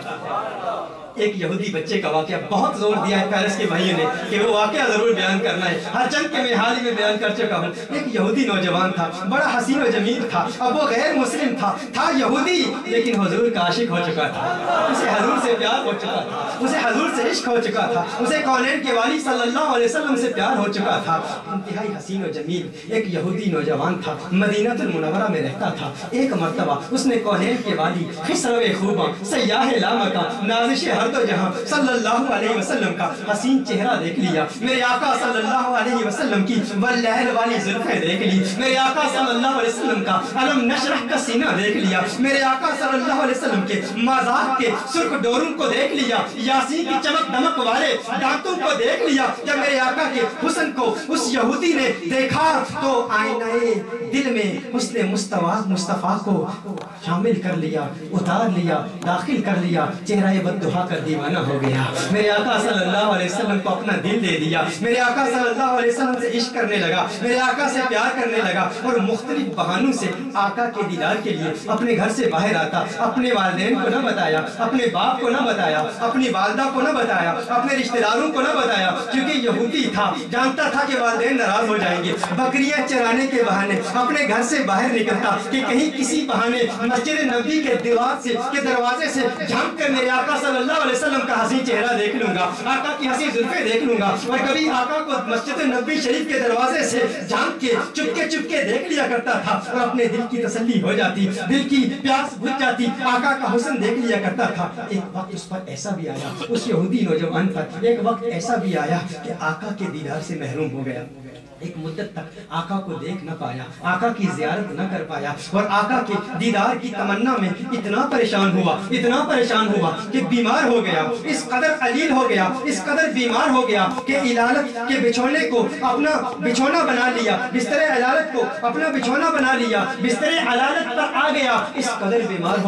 ایک یہودی بچے کا واقعہ بہت زور دیا ہے پیرس کے بھائیوں نے کہ وہ واقعہ ضرور بیان کرنا ہے. ہر چند کے میں حال ہی میں بیان کر چکا ہوں. ایک یہودی نوجوان تھا, بڑا حسین و جمیل تھا. اب وہ غیر مسلم تھا یہودی, لیکن حضور کا عاشق ہو چکا تھا. اسے حضور سے پیار ہو چکا تھا, اسے حضور سے عشق ہو چکا تھا, اسے کونین کے والی صلی اللہ علیہ وسلم سے پیار ہو چکا تھا. انتہائی حسین و جمیل ایک یہودی نوجوان تھا, مدینہ المنورہ میں رہتا تھا. ایک مرتبہ اس نے کونین کے والی خسرو خوباں سیاح لامکاں نازش ہر دو جہاں صلی اللہ علیہ وسلم کا حسین چہرہ دیکھ لیا. میرے آقا صلی اللہ علیہ وسلم کی واللہل والی زلفیں دیکھ لی. میرے آقا صلی اللہ علیہ وسلم کا علم نشرح کا سینہ دیکھ لیا. میرے آقا صلی اللہ علیہ وسلم کے مازاق کے سرخ ڈوروں کو دیکھ لیا. یاسین کی چمک دمک والے دانتوں کو دیکھ لیا. جب میرے آقا کے حسن کو اس یہودی نے دیکھا تو آئینہ دل میں حسن مصطفیٰ کو شامل کر لیا, اتار لیا, داخل کر لیا. چہرہ بددہا کر دیوانہ ہو گیا. میرے آقا صلی اللہ علیہ وسلم کو اپنا دل دے دیا. میرے آقا صلی اللہ علیہ وسلم سے عشق کرنے لگا, میرے آقا سے پیار کرنے لگا اور مختلف بہانوں سے آقا کے دیدار کے لیے اپنے گھر سے باہر آتا. اپنے والدین کو نہ بتایا, اپنے باپ کو نہ بتایا, اپنی والدہ کو نہ بتایا, اپنے رشتہ داروں کو نہ بتایا, کیونکہ یہودی تھا, جانتا تھا کہ والدین ناراض ہو جائیں گے. بکریاں چرانے کے بہانے اپنے گھر سے باہر نکلتا کہ کہیں کسی بہانے مسجد نبی کے دیوار سے کے دروازے سے جھانک کر میرے آقا صلی اللہ علیہ وسلم کا حسین چہرہ دیکھ لوں گا, آقا کی حسین زلفیں دیکھ لوں گا. اور کبھی آقا کو مسجد نبی شریف کے دروازے سے جھانک کے چپکے دیکھ لیا کرتا تھا اور اپنے دل کی تسلی ہو جاتی, دل کی پیاس بجھ جاتی. آقا کا حسن دیکھ لیا کرتا تھا. ایک وقت اس پر ایسا بھی آیا, اس یہودی نوجوان پر ایک وقت ایسا بھی آیا کہ آقا کے دیدار سے محروم ہو گیا. ایک مدت تک آقا کو دیکھ نہ پایا, آقا کی زیارت نہ کر پایا اور آقا کے دیدار کی تمنا میں اتنا پریشان ہوا کہ بیمار ہو گیا. اس قدر علیل ہو گیا, اس قدر بیمار ہو گیا کہ علالت کے بچھونے کو اپنا بچھونا بنا لیا, بستر علالت کو اپنا بچھونا بنا لیا, بستر علالت پر آ گیا. اس قدر بیمار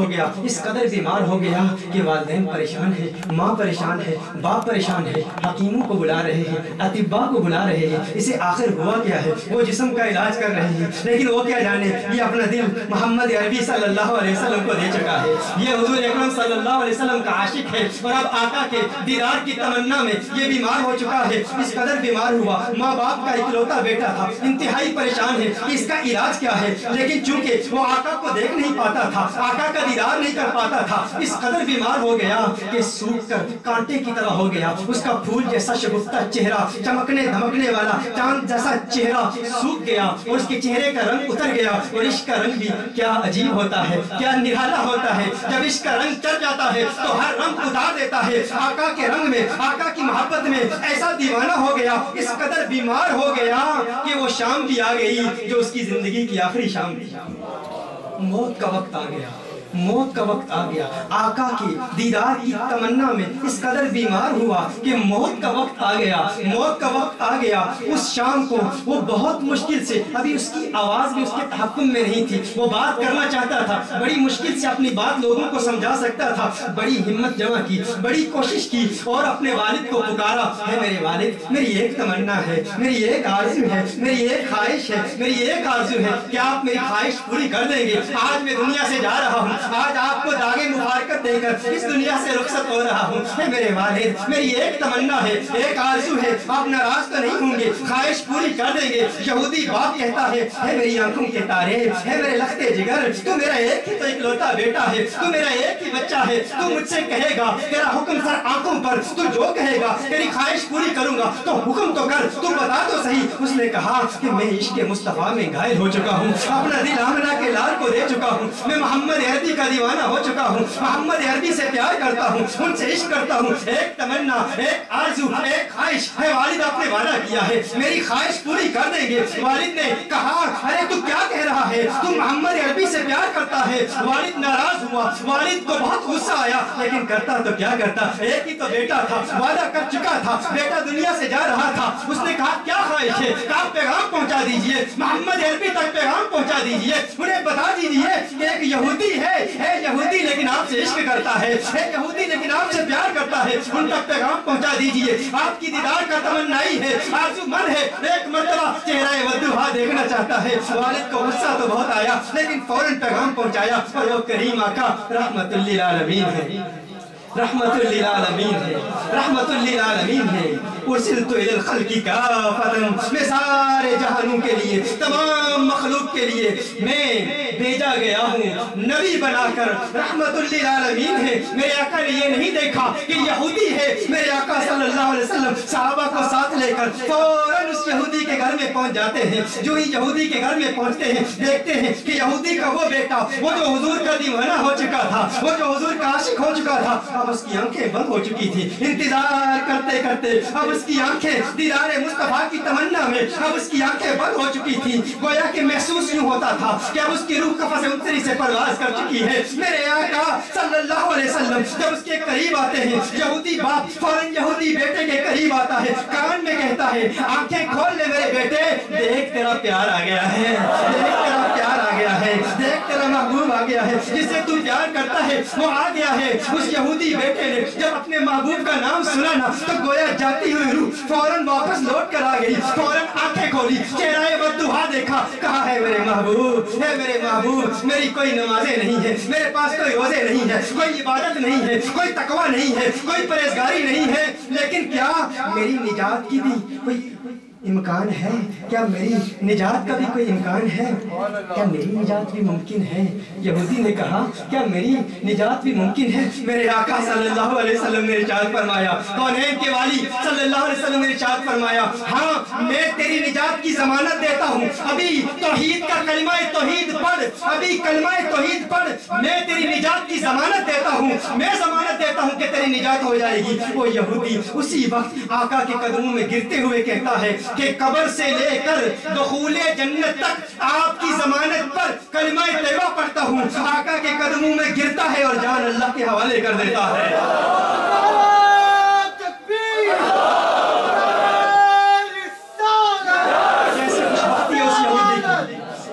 ہو گیا کہ والدین پریشان ہیں, ماں پریشان ہے, باپ پریشان ہے, حکیموں کو بلا رہے ہیں, اطباء کو بلا رہے ہیں. اسے آخر ہوا کیا ہے, وہ جسم کا علاج کر رہے ہیں, لیکن وہ کیا جانے یہ اپنا دل محمد عربی صلی اللہ علیہ وسلم کو دے چکا ہے. یہ حضور اکرم صلی اللہ علیہ وسلم کا عاشق ہے اور اب آقا کے دیدار کی تمنا میں یہ بیمار ہو چکا ہے. اس قدر بیمار ہوا, ماں باپ کا اکلوتا بیٹا تھا, انتہائی پریشان ہے کہ اس کا علاج کیا ہے. لیکن چونکہ وہ آقا کو دیکھ نہیں پاتا تھا, آقا کا دیدار نہیں کر پاتا تھا, اس قدر بیمار ہو گیا کہ سوکھ کر کانٹے کی طرح ہو گیا. اس کا پھول جیسا شگفتہ چہرہ, چمکنے دھمکنے والا چاند جیسا چہرہ سوکھ گیا اور اس کے چہرے کا رنگ اتر گیا. اور عشق کا رنگ بھی کیا عجیب ہوتا ہے, کیا نرالا ہوتا ہے. جب عشق کا رنگ چڑھ جاتا ہے تو ہر رنگ اتار دیتا ہے. آقا کے رنگ میں, آقا کی محبت میں ایسا دیوانہ ہو گیا, اس قدر بیمار ہو گیا کہ وہ شام بھی آ گئی جو اس کی زندگی کی آخری شام تھی. موت کا وقت آ گیا. آقا کی دیدار کی تمنا میں اس قدر بیمار ہوا کہ موت کا وقت آ گیا. اس شام کو وہ بہت مشکل سے, ابھی اس کی آواز بھی اس کے تحکم میں نہیں تھی, وہ بات کرنا چاہتا تھا, بڑی مشکل سے اپنی بات لوگوں کو سمجھا سکتا تھا. بڑی ہمت جمع کی, بڑی کوشش کی اور اپنے والد کو پکارا, ہے میرے والد, میری ایک تمنا ہے, میری ایک آرزو ہے, میری ایک خواہش ہے, میری ایک آرزو ہے, کیا آپ میری خواہش پوری کر دیں گے؟ آج میں دنیا سے جا رہا ہوں, آج آپ کو داغ مبارکت دے کر اس دنیا سے رخصت ہو رہا ہوں۔ اے میرے والد، میری ایک تمنا ہے، ایک آرزو ہے، آپ ناراض تو نہیں ہوں گے، خواہش پوری کر دیں گے۔ یہودی باپ کہتا ہے، اے میری آنکھوں کے تارے، اے میرے لختے جگر، تو میرا ایک ہی تو اکلوتا بیٹا ہے، تو میرا ایک ہی بچہ ہے، تو مجھ سے کہے گا تیرا حکم سر آنکھوں پر، تو جو کہے گا تیری خواہش پوری کروں گا، تو حکم تو کر، تو بتا تو صحیح۔ اس نے کہا کہ میں عشق مصطفیٰ میں گھائل ہو چکا ہوں، اپنا دل آمنہ کے لال کو دے چکا ہوں، میں محمد عربی کا دیوانہ ہو چکا ہوں، محمد عربی سے پیار کرتا ہوں، ان سے عشق کرتا ہوں۔ ایک تمنا، ایک آرزو، ایک خواہش ہے والد، آپ نے وعدہ کیا ہے میری خواہش پوری کر دیں گے۔ والد نے کہا ارے تو کیا کہہ رہا ہے، تم محمد عربی سے پیار کرتا ہے؟ والد ناراض ہوا، والد کو بہت غصہ آیا، لیکن کرتا تو کیا کرتا، ایک ہی تو بیٹا تھا، وعدہ کر چکا تھا، بیٹا دنیا سے جا رہا تھا۔ اس نے کہا کیا خواہش ہے، کہا پیغام پہنچا دیجئے، محمد عربی تک پیغام پہنچا دیجئے، انہیں بتا دیجئے کہ ایک یہودی ہے یہودی لیکن آپ سے عشق کرتا ہے، یہودی لیکن آپ سے پیار کرتا ہے، ان تک پیغام پہنچا دیجئے، آپ کی دیدار کا تمنائی ہے، آرزو من ہے، ایک مرتبہ چہرہ ودوہا دیکھنا چاہتا ہے۔ والد کو غصہ تو بہت آیا لیکن فوراً پیغام پہنچایا، اور وہ کریم آقا رحمت للعالمین ہے، رحمت للعالمین ہے، رحمت للعالمین ہے۔ ارسلت الی الخلق کافۃ، میں سارے جہانوں کے لیے، تمام مخلوق کے لیے میں بھیجا گیا ہوں نبی بنا کر، رحمت للعالمین ہے۔ میرے آقا نے یہ نہیں دیکھا کہ یہودی ہے، میرے آقا صلی اللہ علیہ وسلم صحابہ کو ساتھ لے کر فوراً اس یہودی کے گھر میں پہنچ جاتے ہیں۔ جو ہی یہودی کے گھر میں پہنچتے ہیں دیکھتے ہیں کہ یہودی کا وہ بیٹا، وہ جو حضور کا دیوانہ ہو چکا تھا، وہ جو حضور کا عاشق ہو چکا تھا، اب اس کی آنکھیں بند ہو چکی تھی، انتظار کرتے کرتے اب اس کی آنکھیں دیدار مصطفیٰ کی تمنا میں، اب اس کی آنکھیں بند ہو چکی تھی، گویا کہ محسوس یوں ہوتا تھا کہ اب اس کی روح قفس انتری سے پرواز کر چکی ہے۔ میرے آقا صلی اللہ علیہ وسلم جب اس کے قریب آتے ہیں، یہودی باپ فوراً یہودی بیٹے کے قریب آتا ہے، کان میں کہتا ہے آنکھیں کھول لے میرے بیٹے، دیکھ تیرا پیار آ گیا ہے، دیکھ تیرا پیار آ گیا ہے، دیکھ تیرا محبوب آ گیا ہے، جس سے تو پیار کرتا ہے وہ آ گیا ہے۔ اس یہودی بیٹے نے جب اپنے محبوب کا نام سنا نا تو گویا جاتی ہوئی روح فوراً واپس لوٹ کر آ گئی، فوراً آنکھیں کھولی، چہرہ بددعا دیکھا، کہا ہے میرے محبوب، ہے میرے محبوب، میری کوئی نمازیں نہیں ہے، میرے پاس کوئی روزے نہیں ہے، کوئی عبادت نہیں ہے، کوئی تقوی نہیں ہے، کوئی پرہیزگاری نہیں ہے، لیکن کیا میری نجات کی بھی کوئی امکان ہے؟ کیا میری نجات کا بھی کوئی امکان ہے؟ کیا میری نجات بھی ممکن ہے؟ یہودی نے کہا کیا میری نجات بھی ممکن ہے؟ میرے آقا صلی اللہ علیہ وسلم نے ارشاد فرمایا، کونین کے والی صلی اللہ علیہ وسلم نے ارشاد فرمایا، ہاں میں تیری نجات کی ضمانت دیتا ہوں، ابھی توحید کا کلمہ توحید پڑھ، ابھی کلمہ توحید پڑھ، میں تیری نجات کی ضمانت دیتا ہوں، میں ضمانت دیتا ہوں کہ تیری نجات ہو جائے گی۔ وہ یہودی اسی وقت آقا کے قدموں میں گرتے ہوئے کہتا ہے کہ قبر سے لے کر دخول جنت تک آپ کی ضمانت پر کلمہ طیبہ پڑھتا ہوں، آقا کے قدموں میں گرتا ہے اور جان اللہ کے حوالے کر دیتا ہے۔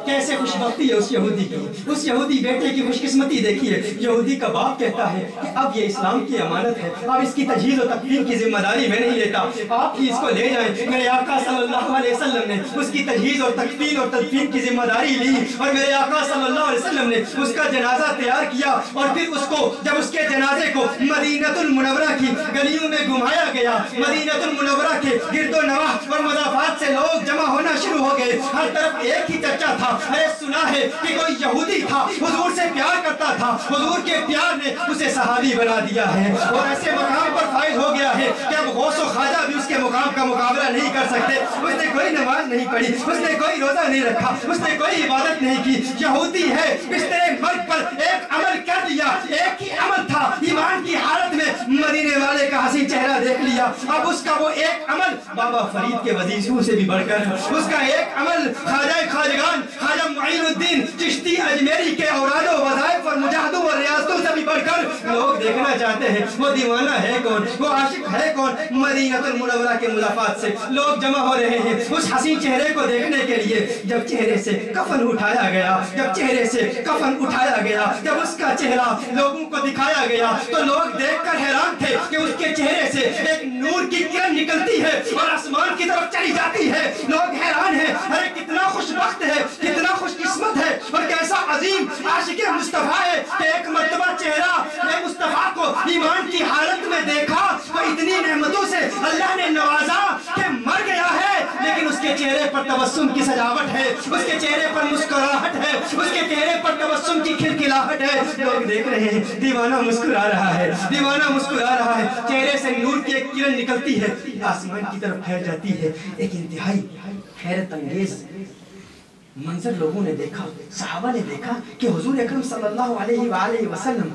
کیسے خوش بختی ہے اس یہودی کی، اس یہودی بیٹے کی خوش قسمتی دیکھیے۔ یہودی کا باپ کہتا ہے کہ اب یہ اسلام کی امانت ہے، اب اس کی تجہیز و تکفین کی ذمہ داری میں نہیں لیتا، آپ ہی اس کو لے جائیں۔ میرے آقا صلی اللہ علیہ وسلم نے اس کی تجہیز اور تکفین اور تدفین کی ذمہ داری لی، اور میرے آقا صلی اللہ علیہ وسلم نے اس کا جنازہ تیار کیا، اور پھر اس کو جب اس کے جنازے کو مدینہ المنورہ کی گلیوں میں گھمایا گیا، مدینہ المنورہ کے گرد و نواح اور مضافات سے لوگ جمع ہونا شروع ہو گئے، ہر طرف ایک ہی چرچا تھا، سنا ہے کہ کوئی یہودی تھا، حضور سے پیار کرتا تھا، حضور کے پیار نے اسے صحابی بنا دیا ہے، اور ایسے مقام پر فائز ہو گیا ہے کہ اب غوث و خواجہ بھی اس کے مقام کا مقابلہ نہیں کر سکتے۔ اس نے کوئی نماز نہیں پڑھی، اس نے کوئی روزہ نہیں رکھا، اس نے کوئی عبادت نہیں کی، یہودی ہے، بستر مرگ پر ایک عمل کر لیا، ایک ہی عمل تھا، ایمان کی حالت میں مدینے والے کا حسین چہرہ دیکھ لیا، اب اس کا وہ ایک عمل بابا فرید کے وظیفوں سے بھی بڑھ کر، اس کا ایک عمل خواجہ خواجگان خواجہ معین الدین چشتی اجمیری کے اوراد و وظائف اور مجاہدوں اور ریاستوں سے بھی بڑھ کر لوگ دیکھنا چاہتے ہیں وہ دیوانہ ہے کون، وہ عاشق ہے کون۔ مدینہ المنورہ کے مضافات سے لوگ جمع ہو رہے ہیں اس حسین چہرے کو دیکھنے کے لیے۔ جب چہرے سے کفن اٹھایا گیا، جب چہرے سے کفن اٹھایا گیا، جب اس کا چہرہ لوگوں کو دکھایا گیا تو لوگ دیکھ کر حیران تھے کہ اس کے چہرے سے ایک نور کی کرن نکلتی ہے اور آسمان کی طرف چلی جاتی ہے۔ لوگ حیران ہیں، ارے کتنا خوش بخت ہے، کتنا خوش قسمت ہے، اور کیسا عظیم عاشق مصطفیٰ ہے کہ ایک مرتبہ چہرہ مصطفیٰ کو ایمان کی حالت میں دیکھا تو اتنی نعمتوں سے اللہ نے نوازا کہ مر گیا ہے لیکن اس کے چہرے پر تبسم کی سجاوٹ ہے، اس کے چہرے پر مسکراہٹ ہے، اس کے چہرے پر تبسم کی کھلکھلاہٹ ہے. لوگ دیکھ رہے ہیں دیوانہ مسکرا رہا ہے، دیوانہ مسکرا رہا ہے، چہرے سے نور کی ایک کرن نکلتی ہے، آسمان کی طرف پھیل جاتی ہے. ایک انتہائی حیرت انگیز منظر لوگوں نے دیکھا، صحابہ نے دیکھا کہ حضور اکرم صلی اللہ علیہ وآلہ وسلم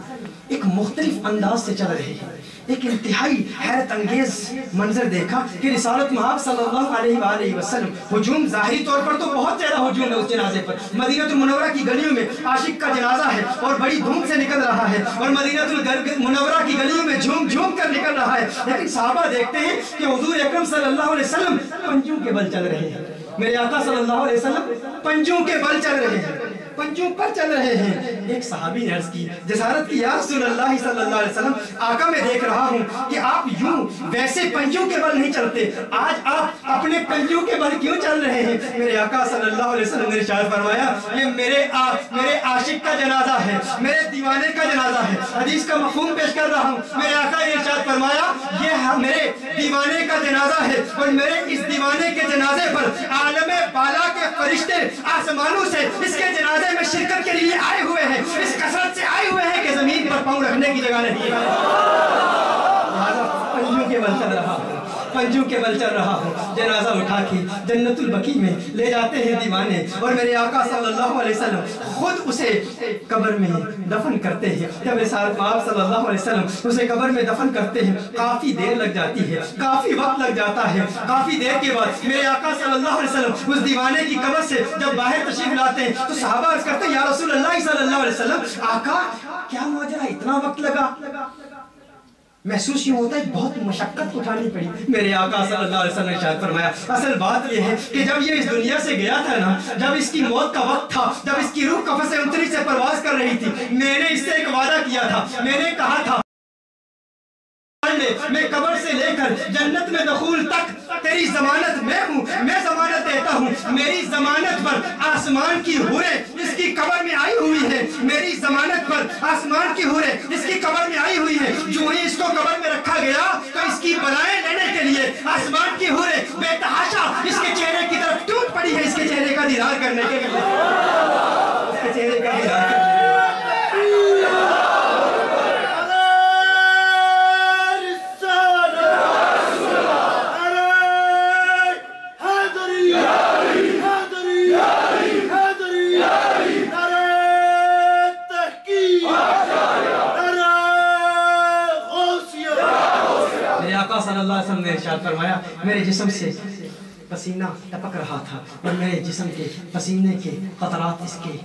ایک مختلف انداز سے چل رہے ہیں. ایک انتہائی حیرت انگیز منظر دیکھا کہ رسالت مآب صلی اللہ علیہ وآلہ وسلم، ہجوم ظاہری طور پر تو بہت زیادہ ہجوم ہے اس جنازے پر. مدینہ المنورہ کی گلیوں میں عاشق کا جنازہ ہے اور بڑی دھوم سے نکل رہا ہے اور مدینہ المنورہ کی گلیوں میں جھوم جھوم کر نکل رہا ہے. لیکن صحابہ دیکھتے ہیں کہ حضور اکرم صلی اللہ علیہ وسلم پنجوں کے بل چل رہے ہیں. میرے آقا صلی اللہ علیہ وسلم پنجوں کے بل چل رہے ہیں، پنجوں پر چل رہے ہیں. ایک صحابی نے عرض کی، جسارت کی، یا رسول اللہ صلی اللہ علیہ وسلم، آقا میں دیکھ رہا ہوں کہ آپ یوں ویسے پنجوں کے بل نہیں چلتے، آج آپ اپنے پنجوں کے بل کیوں چل رہے ہیں؟ میرے آقا صلی اللہ علیہ وسلم نے ارشاد فرمایا، یہ میرے عاشق کا جنازہ ہے، میرے دیوانے کا جنازہ ہے. حدیث کا مفہوم پیش کر رہا ہوں. میرے آقا نے ارشاد فرمایا، یہ میرے دیوانے کا جنازہ ہے اور میرے اس دیوانے کے جنازے پر عالم بالا کے فرشتے آسمانوں سے اس کے جنازے میں شرکت کے لیے آئے ہوئے ہیں، اس کثرت سے آئے ہوئے ہیں کہ زمین پر پاؤں رکھنے کی جگہ نہیں ہے. پنجوں کے بل چل رہا ہوں، پنجوں کے بل چل رہا ہوں. جنازہ اٹھا کے جنت البقیع میں لے جاتے ہیں دیوانے اور میرے آقا صلی اللہ علیہ وسلم خود اسے قبر میں دفن کرتے ہیں. جب رسالت مآب صلی اللہ علیہ وسلم اسے قبر میں دفن کرتے ہیں کافی دیر لگ جاتی ہے، کافی وقت لگ جاتا ہے. کافی دیر کے بعد میرے آقا صلی اللہ علیہ وسلم اس دیوانے کی قبر سے جب باہر تشریف لاتے ہیں تو صحابہ عرض کرتے ہیں، یا رسول اللہ صلی اللہ علیہ وسلم، آقا کیا ماجرا، اتنا وقت لگا؟ محسوس یوں ہوتا ہے بہت مشقت اٹھانی پڑی. میرے آقا صلی اللہ علیہ وسلم نے ارشاد فرمایا، اصل بات یہ ہے کہ جب یہ اس دنیا سے گیا تھا نا، جب اس کی موت کا وقت تھا، جب اس کی روح قفس انتری سے پرواز کر رہی تھی، میں نے اس سے ایک وعدہ کیا تھا. میں نے کہا تھا میں قبر سے لے کر جنت میں دخول تک تیری ضمانت میں ہوں، میں ضمانت دیتا ہوں. میری ضمانت پر آسمان کی حوریں اس کی قبر میں آئی ہوئی ہے، میری ضمانت پر آسمان کی حوریں اس کی قبر میں آئی ہوئی ہے. جو ہی اس کو قبر میں رکھا گیا تو اس کی بلائیں لینے کے لیے آسمان کی حوریں بے تحاشا اس کے چہرے کی طرف ٹوٹ پڑی ہے، اس کے چہرے کا دیدار کرنے کے لیے، اس کے چہرے کا دیدار کرنے کے لیے. صلی اللہ علیہ وسلم نے ارشاد فرمایا، میرے جسم سے پسینہ ٹپک رہا تھا اور میرے جسم کے پسینے کے قطرات اس کے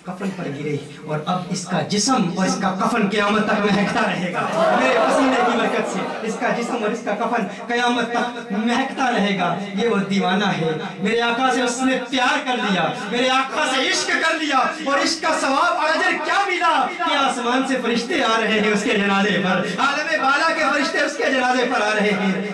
کفن پر گرے اور اب اس کا جسم اور اس کا کفن قیامت تک مہکتا رہے گا. میرے پسینے کی برکت سے اس کا جسم اور اس کا کفن قیامت تک مہکتا رہے گا. یہ وہ دیوانہ ہے، میرے آقا سے اس نے پیار کر لیا، میرے آقا سے عشق کر لیا اور عشق کا ثواب اور اجر کیا ملا کہ آسمان سے فرشتے آ رہے ہیں اس کے جنازے پر، عالم بالا کے فرشتے اس کے جنازے پر آ رہے ہیں.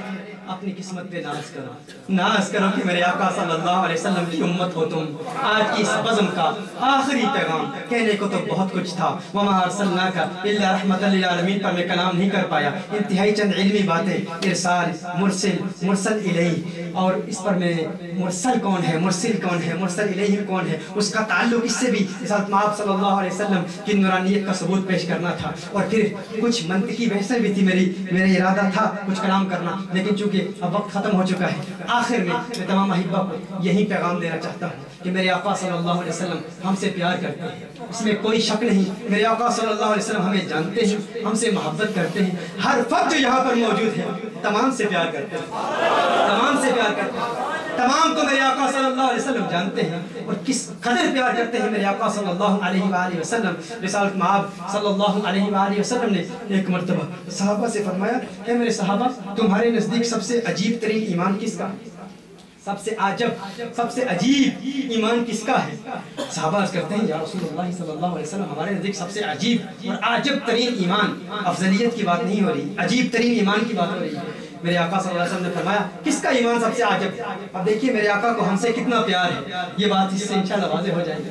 اپنی قسمت پہ ناز کرو، ناز کرو کہ میرے آقا صلی اللہ علیہ وسلم کی امت ہو تم. آج کی اس بزم کا آخری پیغام، کہنے کو تو بہت کچھ تھا، وَمَا أَرْسَلْنَاكَ إِلَّا رَحْمَةً لِلْعَالَمِينَ پر میں کلام نہیں کر پایا. انتہائی چند علمی باتیں، ارسال، مرسل الیہ، اور اس پر میں مرسل کون ہے، مرسل کون ہے، مرسل الیہ کون ہے، اس کا تعلق اس سے بھی رسالت مآب صلی اللہ علیہ وسلم کی نورانیت کا ثبوت پیش کرنا تھا. اور پھر کچھ منطقی بحثیں بھی تھی. میرا ارادہ تھا کچھ کلام کرنا، لیکن چونکہ اب وقت ختم ہو چکا ہے، آخر میں تمام احبہ کو یہی پیغام دینا چاہتا ہوں کہ میرے آقا صلی اللہ علیہ وسلم ہم سے پیار کرتے ہیں، اس میں کوئی شک نہیں. میرے آقا صلی اللہ علیہ وسلم ہمیں جانتے ہیں، ہم سے محبت کرتے ہیں. ہر فرد جو یہاں پر موجود ہے تمام سے پیار کرتے ہیں، تمام سے پیار کرتے ہیں. تمام کو میرے آقا صلی اللہ علیہ وسلم جانتے ہیں اور کس قدر پیار کرتے ہیں میرے آقا صلی اللہ علیہ وآلہ وسلم. رسالت مآب صلی اللہ علیہ وآلہ وسلم نے ایک مرتبہ صحابہ سے فرمایا کہ میرے صحابہ تمہارے نزدیک سب سے عجیب ترین ایمان کس کا، سب سے عجب، سب سے عجیب ایمان کس کا ہے؟ صحابہ عرض کرتے ہیں، یا رسول اللہ صلی اللہ علیہ وسلم ہمارے نزدیک سب سے عجیب اور عجب ترین ایمان، افضلیت کی بات نہیں ہو رہی، عجیب ترین ایمان کی بات ہو رہی ہے. میرے آقا صلی اللہ علیہ وسلم نے فرمایا کس کا ایمان سب سے عجب ہے؟ اب دیکھیے میرے آقا کو ہم سے کتنا پیار ہے، یہ بات اس سے انشاءاللہ واضح ہو جائے گی.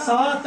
7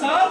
7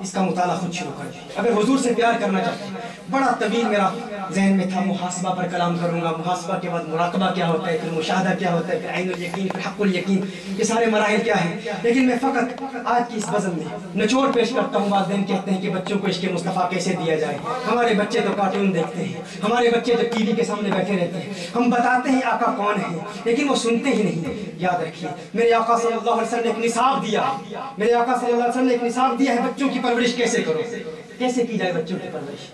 اس کا مطالعہ خود شروع کر دیں۔ اگر حضور سے پیار کرنا چاہتے ہیں، بڑا طویل میرا ذہن میں تھا، محاسبہ پر کلام کروں گا، محاسبہ کے بعد مراقبہ کیا ہوتا ہے، پھر مشاہدہ کیا ہوتا ہے، پھر عین الیقین، پھر حق الیقین، یہ سارے مراحل کیا ہیں، لیکن میں فقط آج کی اس بزم میں نچوڑ پیش کرتا ہوں۔ والدین کہتے ہیں کہ بچوں کو عشق مصطفیٰ کیسے دیا جائے، ہمارے بچے تو کارٹون دیکھتے ہیں، ہمارے بچے تو ٹی وی کے سامنے بیٹھے رہتے ہیں، ہم بتاتے ہیں آقا کون ہے لیکن وہ سنتے ہی نہیں۔ یاد رکھیے میرے آقا صلی اللہ علیہ وسلم نے ایک نصاب دیا ہے، میرے آقا صلی اللہ علیہ وسلم نے ایک نصاب دیا ہے، بچوں کی پرورش کیسے کرو، کیسے کی جائے بچوں کی پرورش۔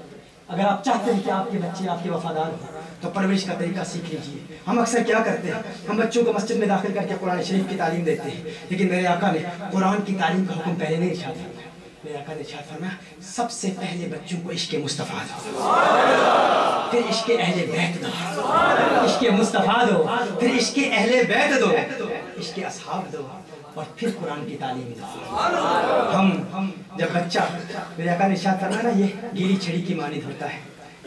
اگر آپ چاہتے ہیں کہ آپ کے بچے آپ کے وفادار ہوں تو پرورش کا طریقہ سیکھ لیجیے۔ ہم اکثر کیا کرتے ہیں، ہم بچوں کو مسجد میں داخل کر کے قرآن شریف کی تعلیم دیتے ہیں، لیکن میرے آقا نے قرآن کی تعلیم کا حکم پہلے نہیں ارشاد فرمایا۔ میرے آقا نے ارشاد فرمایا سب سے پہلے بچوں کو عشق مصطفیٰ دو، پھر عشق اہل بیت دو، عشق مصطفیٰ دو، پھر عشق اہل بیت دو، عشق اصحاب دو، اور پھر قرآن کی تعلیم دو۔ ہم جب بچہ، میرے آقا نے ارشاد فرمایا نا، یہ گیلی چھڑی کی مانند ہوتا ہے،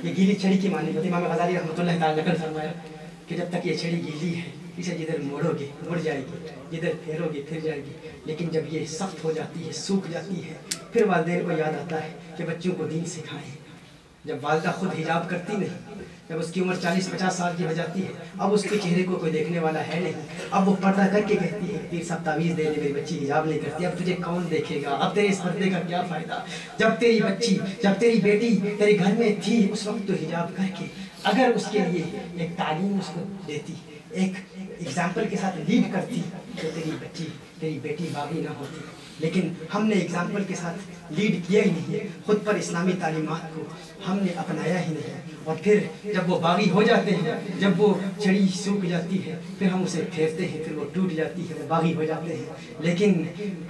یہ گیلی چھڑی کی مانند ہوتی ہے۔ امام غزالی رحمۃ اللہ تعالی نقل فرمایا کہ جب تک یہ چھڑی گیلی ہے، اسے جدھر موڑو گے مڑ جائے گی، جدھر پھیرو گے پھر جائے گی، لیکن جب یہ سخت ہو جاتی ہے، سوکھ جاتی ہے، پھر والدین کو یاد آتا ہے کہ بچوں کو دین سکھائیں۔ جب والدہ خود حجاب کرتی نہیں، جب اس کی عمر 40-50 سال کی ہو جاتی ہے، اب اس کے چہرے کو کوئی دیکھنے والا ہے نہیں، اب وہ پردہ کر کے کہتی ہے پیر صاحب تعویذ دے دے میری بچی حجاب نہیں کرتی، اب تجھے کون دیکھے گا، اب تیرے اس پردے کا کیا فائدہ۔ جب تیری بچی، جب تیری بیٹی تیرے گھر میں تھی اس وقت تو حجاب کر کے اگر اس کے لیے ایک تعلیم اس کو دیتی، ایک ایگزامپل کے ساتھ لیڈ کرتی تو تیری بچی تیری بیٹی باغی نہ ہوتی، لیکن ہم نے ایگزامپل کے ساتھ لیڈ کیا ہی نہیں، خود پر اسلامی تعلیمات کو ہم نے اپنایا ہی نہیں، اور پھر جب وہ باغی ہو جاتے ہیں، جب وہ چھڑی سوکھ جاتی ہے، پھر ہم اسے پھیرتے ہیں، پھر وہ ٹوٹ جاتی ہے، وہ باغی ہو جاتے ہیں۔ لیکن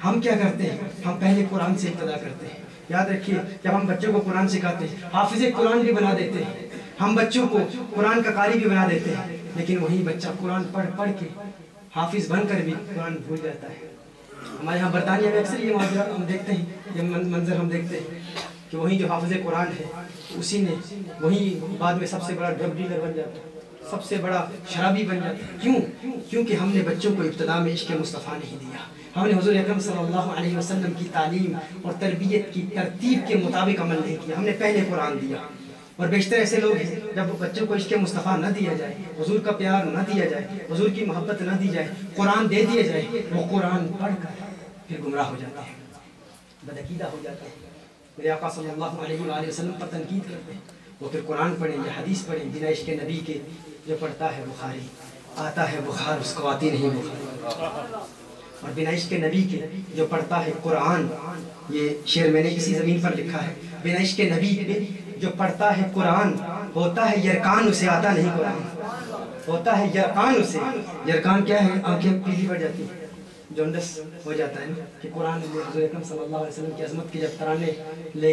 ہم کیا کرتے ہیں، ہم پہلے قرآن سے ابتدا کرتے ہیں۔ یاد رکھیے جب ہم بچوں کو قرآن سکھاتے ہیں، حافظ قرآن بھی بنا دیتے ہیں، ہم بچوں کو قرآن کا قاری بھی بنا دیتے ہیں، لیکن وہی بچہ قرآن پڑھ پڑھ کے حافظ بن کر بھی قرآن بھول جاتا ہے۔ ہمارے یہاں برطانیہ میں اکثر یہ معاملہ ہم دیکھتے ہیں، یہ منظر ہم دیکھتے ہیں کہ وہی جو حافظ قرآن ہے اسی نے وہی بعد میں سب سے بڑا ڈرگ ڈیلر بن جاتا ہے، سب سے بڑا شرابی بن جاتا ہے۔ کیوں؟ کیونکہ ہم نے بچوں کو ابتدا میں عشق مصطفیٰ نہیں دیا، ہم نے حضور اکرم صلی اللہ علیہ وسلم کی تعلیم اور تربیت کی ترتیب کے مطابق عمل نہیں کیا، ہم نے پہلے قرآن دیا۔ اور بیشتر ایسے لوگ ہیں جب بچوں کو عشق مصطفیٰ نہ دیا جائے، حضور کا پیار نہ دیا جائے، حضور کی محبت نہ دی جائے، قرآن دے دیا جائے، وہ قرآن پڑھ کر پھر گمراہ ہو جاتے ہیں، بدعقیدہ ہو جاتے ہیں، میرے آقا صلی اللہ علیہ وآلہ وسلم پر تنقید کرتے ہیں۔ وہ پھر قرآن پڑھیں یا حدیث پڑھیں، بنا عشق نبی کے جو پڑھتا ہے بخاری آتا ہے بخار، اس کو آتی نہیں بخار، اور بنا عشق نبی کے جو پڑھتا ہے قرآن، یہ شعر میں نے اسی زمین پر لکھا ہے، بنا عشق نبی کے جو پڑھتا ہے قرآن ہوتا ہے یرکان، اسے آتا نہیں قرآن، ہوتا ہے یرکان اسے۔ یرکان کیا ہے؟ آنکھیں پیلی پڑ جاتی ہیں، جونڈس ہو جاتا ہے نا، کہ قرآن میں حضور اکرم صلی اللہ علیہ وسلم کی عظمت کے جب ترانے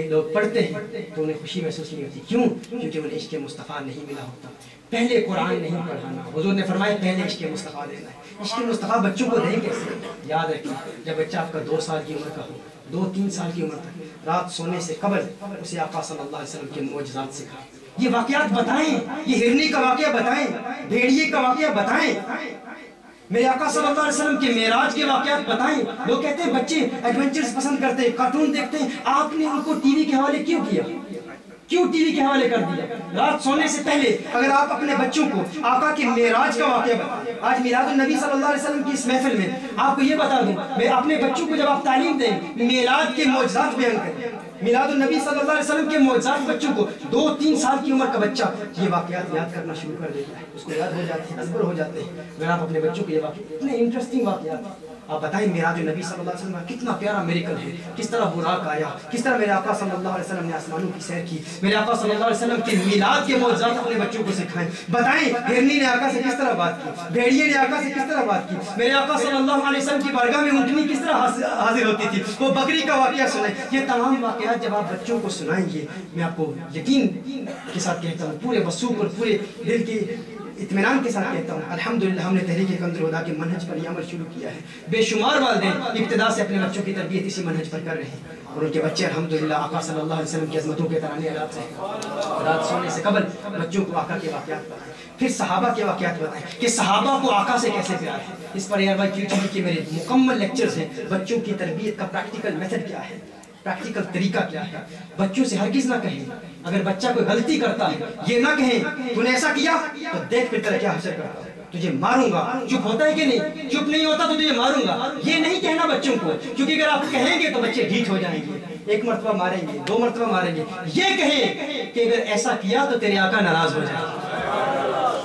لوگ پڑھتے ہیں تو انہیں خوشی محسوس نہیں ہوتی۔ کیوں؟ کیونکہ انہیں عشق مصطفیٰ نہیں ملا ہوتا۔ پہلے قرآن نہیں پڑھانا، حضور نے فرمایا پہلے عشق مصطفیٰ دینا ہے۔ عشق مصطفیٰ بچوں کو دیں کیسے؟ یاد رکھیں جب بچہ آپ کا 2 سال کی عمر کا ہو، 2-3 سال کی عمر تک رات سونے سے قبل اسے آقا صلی اللہ علیہ وسلم کے معجزات سکھائیں، یہ واقعات بتائیں، یہ ہرنی کا واقعہ بتائیں، بھیڑیے کا واقعہ بتائیں، میرے آقا صلی اللہ علیہ وسلم کے معراج کے واقعات بتائیں۔ لوگ کہتے ہیں بچے ایڈونچرز پسند کرتے ہیں، کارٹون دیکھتے ہیں، آپ نے ان کو ٹی وی کے حوالے کیوں کیا؟ کیوں ٹی وی کے حوالے کر دیا؟ رات سونے سے پہلے اگر آپ اپنے بچوں کو آقا کے معراج کا واقعہ بتائیں، آج میلاد النبی صلی اللہ علیہ وسلم کی اس محفل میں آپ کو یہ بتا دوں، میں اپنے بچوں کو جب آپ تعلیم دیں میلاد کے معجزات بیان کریں، میلاد النبی صلی اللہ علیہ وسلم کے معجزات بچوں کو 2-3 سال کی عمر کا بچہ یہ واقعات یاد کرنا شروع کر دیتا ہے، اس کو یاد ہو جاتے ہیں، ازبر ہو جاتے ہیں۔ اگر آپ اپنے بچوں کو یہ واقعات اتنے انٹرسٹنگ واقعات آپ بتائیں، میراج النبی صلی اللہ علیہ وسلم کتنا پیارا میریکل ہے، کس طرح براق آیا، کس طرح میرے آقا صلی اللہ علیہ وسلم نے آسمانوں کی سیر کی، میرے آقا صلی اللہ علیہ وسلم کے میلاد کے معجزات اپنے بچوں کو سکھائیں۔ بتائیں ہرنی نے آقا سے کس طرح بات کی، بھیڑیے نے آقا سے کس طرح بات کی، میرے آقا صلی اللہ علیہ وسلم کی بارگاہ میں اونٹنی کس طرح حاضر ہوتی تھی، وہ بکری کا واقعہ سنائیں۔ یہ تمام واقعات جب آپ بچوں کو سنائیں گے، میں آپ کو یقین کے ساتھ کہتا ہوں، پورے وثوق اور پورے دل کے اطمینان کے ساتھ کہتا ہوں، الحمدللہ ہم نے تحریک کنز الہدیٰ کے منہج پر یہ عمل شروع کیا ہے۔ بے شمار والدین ابتدا سے اپنے بچوں کی تربیت اسی منہج پر کر رہے ہیں، اور ان کے بچے الحمدللہ آقا صلی اللہ علیہ وسلم کی عظمتوں کے ترانے رات سے رات سونے سے قبل بچوں کو آقا کے واقعات بتائیں، پھر صحابہ کے واقعات بتائیں کہ صحابہ کو آقا سے کیسے پیار ہے۔ اس پر ARY QTV کے میرے مکمل لیکچرز ہیں، بچوں کی تربیت کا پریکٹیکل میتھڈ کیا ہے، پریکٹیکل طریقہ کیا ہے. بچوں سے ہرگز نہ کہیں اگر بچہ کوئی غلطی کرتا ہے یہ نہ کہیں تو نے ایسا کیا تو دیکھ پھر تیرا کیا حشر کرتا ہے, تجھے ماروں گا. چپ ہوتا ہے کہ نہیں؟ چپ نہیں ہوتا تو تجھے ماروں گا. یہ نہیں کہنا بچوں کو, کیونکہ اگر آپ کہیں گے تو بچے ڈھیٹ ہو جائیں گے. ایک مرتبہ ماریں گے, 2 مرتبہ ماریں گے. یہ کہیں کہ اگر ایسا کیا تو تیرے آقا ناراض ہو جائیں گے.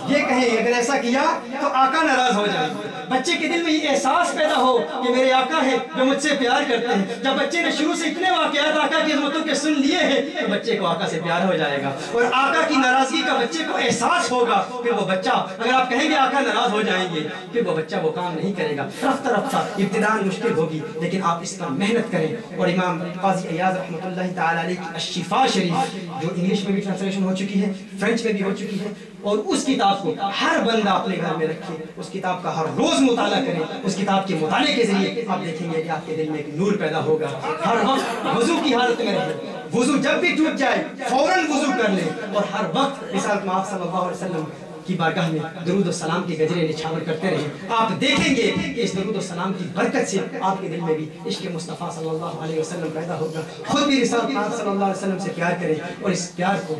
یہ کہیں اگر ایسا کیا تو آقا ناراض ہو جائیں گے. بچے کے دل میں یہ احساس پیدا ہو کہ میرے آقا ہے جو مجھ سے پیار کرتے ہیں. جب بچے نے شروع سے اتنے واقعات آقا کی عظمتوں کے سن لیے ہیں تو بچے کو آقا سے پیار ہو جائے گا, اور آقا کی ناراضگی کا بچے کو احساس ہوگا. پھر وہ بچہ, اگر آپ کہیں گے آقا ناراض ہو جائیں گے, پھر وہ بچہ وہ کام نہیں کرے گا. رفتہ رفتہ ابتداء مشکل ہوگی لیکن آپ اس پر محنت کریں. اور امام قاضی ایاز رحمۃ اللہ تعالی علیہ کی الشفاء شریف جو انگلش میں بھی ٹرانسلیشن ہو چکی ہے, فرینچ میں بھی ہو چکی ہے, اور اس کتاب کو ہر بندہ اپنے گھر میں رکھے, اس کتاب کا ہر روز مطالعہ کرے. اس کتاب کے مطالعے کے ذریعے آپ دیکھیں گے کہ آپ کے دل میں ایک نور پیدا ہوگا. ہر وقت وضو کی حالت میں رہیں, وضو جب بھی ٹوٹ جائے فوراً وضو کر لیں, اور ہر وقت رسالت مآب صلی اللہ علیہ وسلم کی بارگاہ میں درود و سلام کے گجرے نچھاور کرتے رہیں. آپ دیکھیں گے کہ اس درود و سلام کی برکت سے آپ کے دل میں بھی عشق مصطفیٰ صلی اللہ علیہ وسلم پیدا ہوگا. خود بھی رسالت مآب صلی اللہ علیہ وسلم سے پیار کریں اور اس پیار کو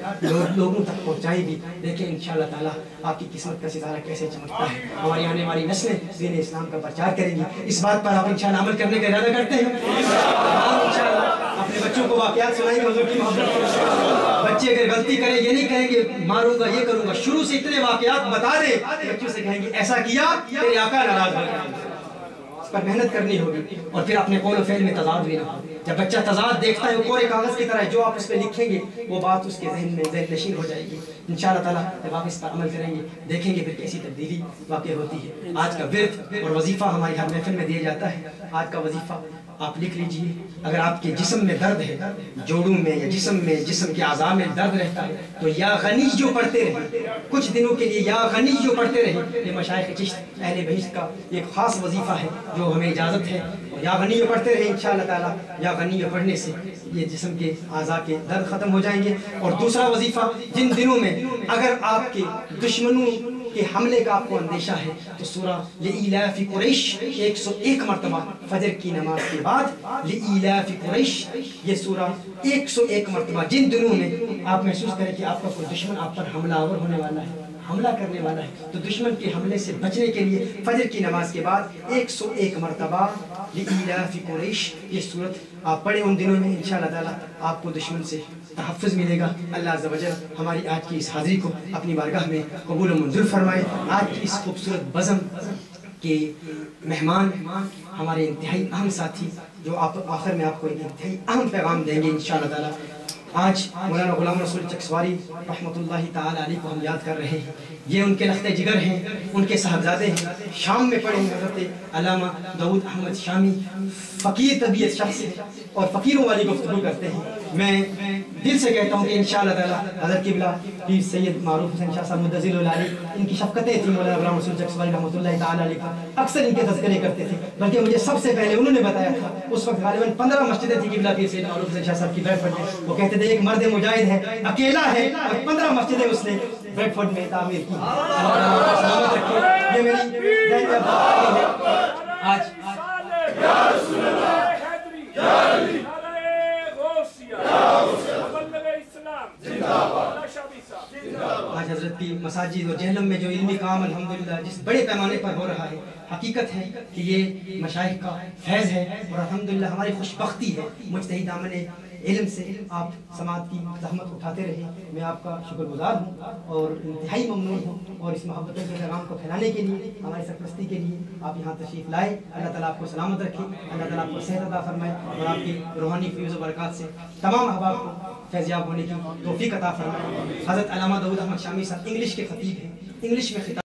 لوگوں تک پہنچائیں بھی. دیکھیں انشاءاللہ تعالیٰ آپ کی قسمت کا ستارہ کیسے چمکتا ہے. ہماری آنے والی نسلیں دین اسلام کا پرچار کریں گی. اس بات پر آپ انشاءاللہ عمل کرنے کا ارادہ کرتے ہیں؟ انشاءاللہ اپنے بچوں کو واقعات سنائیں گے حضور کی محبت. بچے اگر غلطی کریں یہ نہیں کہیں گے ماروں گا یہ کروں گا, شروع سے اتنے واقعات بتا دیں, بچوں سے کہیں گے ایسا کیا تیرے آقا ناراض ہو جائیں گے. اس پر محنت کرنی ہوگی, اور پھر اپنے قول و فعل میں تضاد بھی نہ ہو. جب بچہ تضاد دیکھتا ہے وہ کورے کاغذ کی طرح, جو آپ اس پہ لکھیں گے وہ بات اس کے ذہن میں ذہن نشین ہو جائے گی. انشاءاللہ تعالیٰ جب آپ اس پر عمل کریں گے دیکھیں گے پھر کیسی تبدیلی واقع ہوتی ہے. آج کا ورد اور وظیفہ ہماری ہر محفل میں دیا جاتا ہے. آج کا وظیفہ آپ لکھ لیجئے. اگر آپ کے جسم میں درد ہے, جوڑوں میں یا جسم میں, جسم کے اعضاء میں درد رہتا ہے تو یا غنی جو پڑھتے رہیں کچھ دنوں کے لیے, یا غنی جو پڑھتے رہیں. یہ مشائخ چشت اہل بہشت کا ایک خاص وظیفہ ہے جو ہمیں اجازت ہے. یا غنی جو پڑھتے رہیں انشاءاللہ تعالیٰ. یا غنی جو پڑھنے سے یہ جسم کے اعضاء کے درد ختم ہو جائیں گے. اور دوسرا وظیفہ, جن دنوں میں اگر آپ کے دشمنوں کے حملے کا آپ کو اندیشہ ہے تو سورہ لإیلاف قریش 101 مرتبہ فجر کی نماز کے بعد لإیلاف قریش یہ سورہ 101 مرتبہ, جن دنوں میں آپ محسوس کریں کہ آپ کا کوئی دشمن آپ پر حملہ آور ہونے والا ہے, حملہ کرنے والا ہے, تو دشمن کے حملے سے بچنے کے لیے فجر کی نماز کے بعد 101 مرتبہ لإیلاف قریش یہ سورت آپ پڑھیں. ان دنوں میں انشاءاللہ تعالیٰ آپ کو دشمن سے تحفظ ملے گا. اللہ عز و جل ہماری آج کی اس حاضری کو اپنی بارگاہ میں قبول و منظور فرمائے. آج کی اس خوبصورت بزم کے مہمان ہمارے انتہائی اہم ساتھی جو آپ آخر میں آپ کو ایک انتہائی اہم پیغام دیں گے انشاءاللہ تعالیٰ. آج مولانا غلام رسول چکسواری رحمۃ اللہ تعالی علیہ کو ہم یاد کر رہے ہیں. یہ ان کے لخت جگر ہیں, ان کے صاحبزادے ہیں. شام میں پڑھے ہیں حضرت علامہ داؤد احمد شامی, فقیر طبیعت شخص اور فقیروں والی گفتگو کرتے ہیں. میں دل سے کہتا ہوں کہ انشاءاللہ تعالیٰ حضرت قبلہ پیر سید معروف حسین شاہ صاحب مدظل العالی ان کی شفقتیں تھیں. مولانا غلام رسول چکسواری رحمۃ اللہ تعالی علیہ کا اکثر ان کے تذکرے کرتے تھے, بلکہ مجھے سب سے پہلے انہوں نے بتایا تھا. اس وقت غالباً 15 مسجدیں تھیں قبلہ پیر سید معروف حسین شاہ صاحب کی بیٹھ پر. وہ کہتے تھے ایک مرد مجاہد ہے, اکیلا ہے, اور 15 مسجدیں اس نے بریڈ فورڈ میں تعمیر کی. سلامت رکھے. یہ میری ذہن میں بات ہے. آج آج حضرت کی مساجد اور جہلم میں جو علمی کام الحمدللہ جس بڑے پیمانے پر ہو رہا ہے, حقیقت ہے کہ یہ مشائخ کا فیض ہے, اور الحمدللہ ہماری خوش بختی ہے. مجتہد دامن علم سے آپ سماعت کی زحمت اٹھاتے رہے. میں آپ کا شکر گزار ہوں اور انتہائی ممنون ہوں, اور اس محبت کے پیغام کو پھیلانے کے لیے, ہماری سرپرستی کے لیے آپ یہاں تشریف لائے. اللہ تعالیٰ آپ کو سلامت رکھے, اللہ تعالیٰ آپ کو صحت عطا فرمائے, اور آپ کی روحانی فیض و برکات سے تمام احباب کو فیضیاب ہونے کی توفیق عطا فرمائے. حضرت علامہ داؤد احمد شامی صاحب انگلش کے خطیب ہیں, انگلش میں خطاب